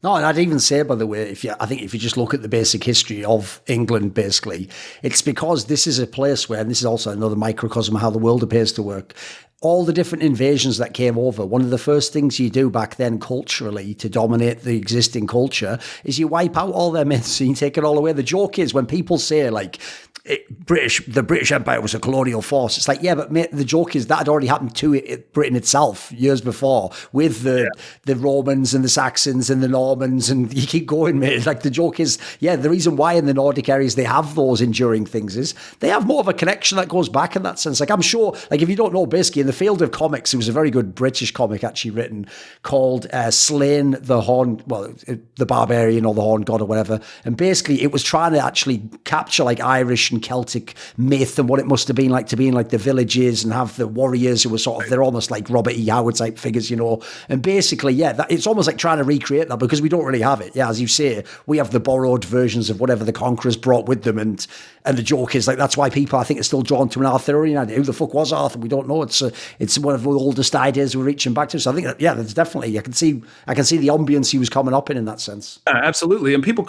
No, and I'd even say, by the way, I think if you just look at the basic history of England, basically, it's because this is a place where, and this is also another microcosm of how the world appears to work, all the different invasions that came over, one of the first things you do back then culturally to dominate the existing culture is you wipe out all their myths and you take it all away. The joke is when people say, like, the British Empire was a colonial force. It's like, yeah, but mate, the joke is that had already happened to Britain itself years before with the Romans and the Saxons and the Normans, and you keep going, mate. Like, the joke is, yeah, the reason why in the Nordic areas they have those enduring things is they have more of a connection that goes back in that sense. Like, I'm sure, like, if you don't know, basically in the field of comics, there was a very good British comic actually written called Slain the Horn, the Barbarian or the Horn God or whatever, and basically it was trying to actually capture like Irish and Celtic myth and what it must have been like to be in like the villages and have the warriors who were sort of, they're almost like Robert E. Howard type figures, and basically, it's almost like trying to recreate that because we don't really have it. Yeah, as you say, we have the borrowed versions of whatever the conquerors brought with them, and the joke is like that's why people I think are still drawn to an Arthurian idea. Who the fuck was Arthur? We don't know. It's one of the oldest ideas we're reaching back to. So I think there's definitely I can see the ambience he was coming up in that sense. Absolutely, and people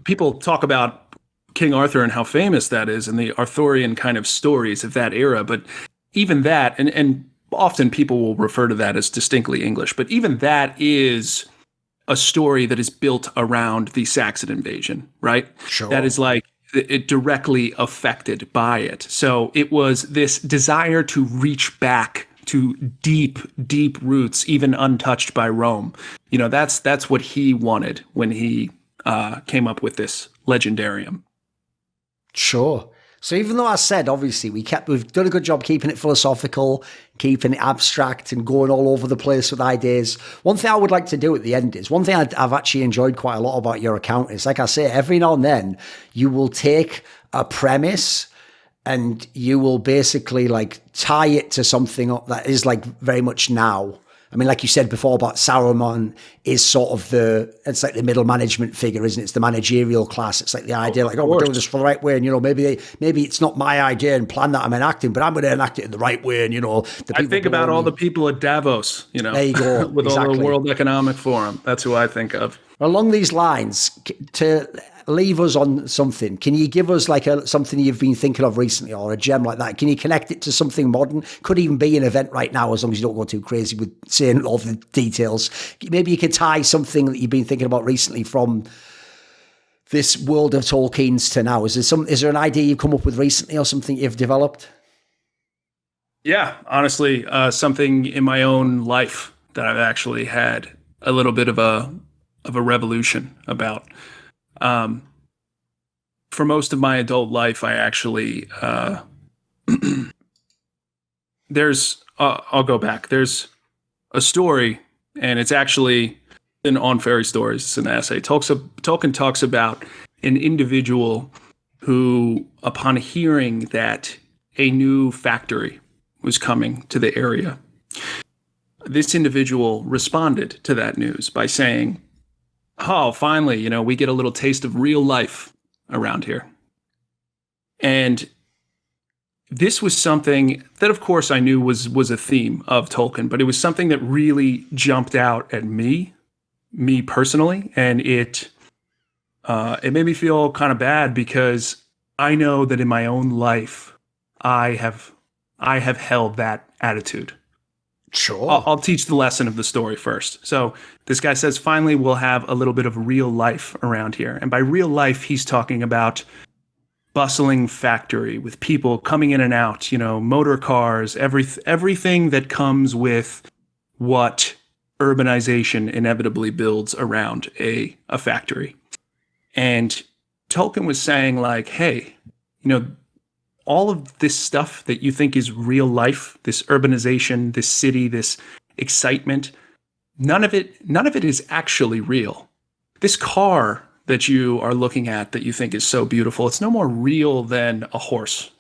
people talk about King Arthur and how famous that is and the Arthurian kind of stories of that era. But even that, and often people will refer to that as distinctly English, but even that is a story that is built around the Saxon invasion, right? Sure. That is like it directly affected by it. So it was this desire to reach back to deep, deep roots, even untouched by Rome. That's what he wanted when he came up with this legendarium. Sure. So even though I said, obviously, we've done a good job keeping it philosophical, keeping it abstract and going all over the place with ideas. One thing I would like to do at the end is, one thing I've actually enjoyed quite a lot about your account is, like I say, every now and then you will take a premise and you will basically like tie it to something that is like very much now. I mean, like you said before about Saruman is sort of it's like the middle management figure, isn't it? It's the managerial class. It's like the idea, like, we're doing this for the right way. And, maybe it's not my idea and plan that I'm enacting, but I'm going to enact it in the right way. And, I think about all the people at Davos, there you go. with all the World Economic Forum. That's who I think of. Along these lines, to leave us on something, can you give us like something you've been thinking of recently or a gem like that? Can you connect it to something modern? Could even be an event right now, as long as you don't go too crazy with saying all the details. Maybe you could tie something that you've been thinking about recently from this world of Tolkien's to now. Is there an idea you've come up with recently or something you've developed? Yeah, honestly, something in my own life that I've actually had a little bit of a revolution about. For most of my adult life, I actually I'll go back. There's a story, and it's actually on Fairy Stories. It's an essay. Tolkien talks about an individual who, upon hearing that a new factory was coming to the area, this individual responded to that news by saying, "Oh, finally, we get a little taste of real life around here." And this was something that, of course, I knew was a theme of Tolkien, but it was something that really jumped out at me personally, and it made me feel kind of bad because I know that in my own life, I have held that attitude. Sure. I'll teach the lesson of the story first. So this guy says, finally, we'll have a little bit of real life around here. And by real life, he's talking about bustling factory with people coming in and out, motor cars, everything that comes with what urbanization inevitably builds around a factory. And Tolkien was saying, like, hey, all of this stuff that you think is real life, this urbanization, this city, this excitement, none of it is actually real. This car that you are looking at that you think is so beautiful, it's no more real than a horse.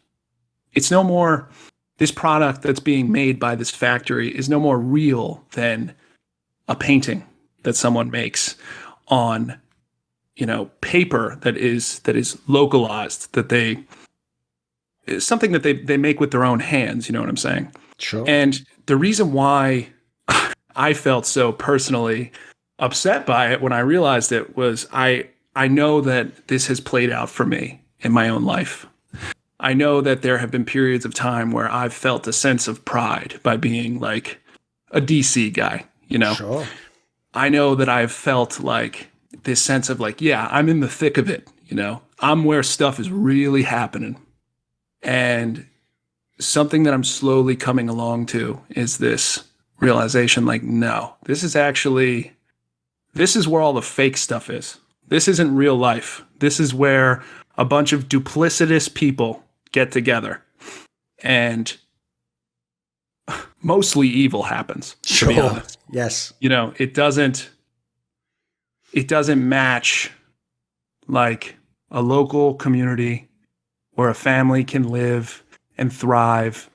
It's no more, this product that's being made by this factory is no more real than a painting that someone makes on, paper that is localized, something that they make with their own hands, you know what I'm saying? Sure. And the reason why I felt so personally upset by it when I realized it was I know that this has played out for me in my own life. I know that there have been periods of time where I've felt a sense of pride by being like a DC guy, Sure. I know that I've felt like this sense of like, yeah, I'm in the thick of it, I'm where stuff is really happening. And something that I'm slowly coming along to is this realization, like, no, this is where all the fake stuff is. This isn't real life. This is where a bunch of duplicitous people get together and mostly evil happens, to be honest. Yes. It doesn't match like a local community where a family can live and thrive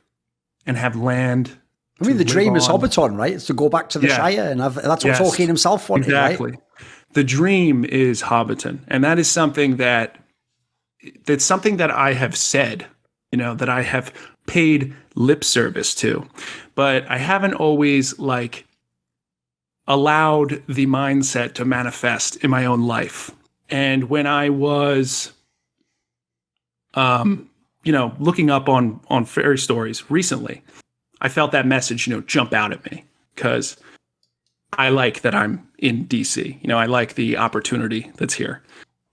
and have land. I mean, the dream is Hobbiton, right? It's to go back to the Shire, and that's what Tolkien himself wanted, exactly. Right? The dream is Hobbiton, and that is something that's something that I have said, that I have paid lip service to, but I haven't always like allowed the mindset to manifest in my own life. And when I was looking up on fairy stories recently, I felt that message, jump out at me because I like that I'm in DC. I like the opportunity that's here.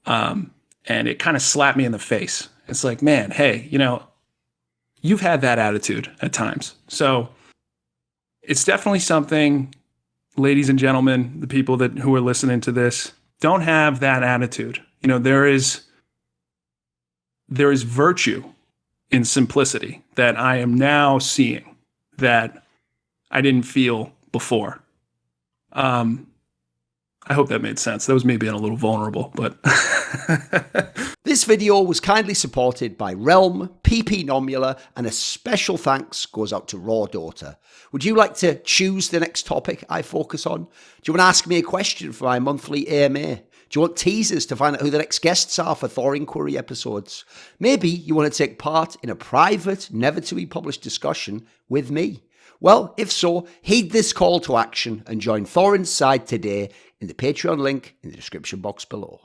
And it kind of slapped me in the face. It's like, man, hey, you've had that attitude at times. So it's definitely something, ladies and gentlemen, the people who are listening to this, don't have that attitude. There is virtue in simplicity that I am now seeing that I didn't feel before. I hope that made sense. That was me being a little vulnerable, but This video was kindly supported by Realm, ppnomula, and a special thanks goes out to Rawdota. Would you like to choose the next topic I focus on? Do you want to ask me a question for my monthly AMA? Do you want teasers to find out who the next guests are for Thorinquiry episodes? Maybe you want to take part in a private, never-to-be-published discussion with me. Well, if so, heed this call to action and join Thorin's side today in the Patreon link in the description box below.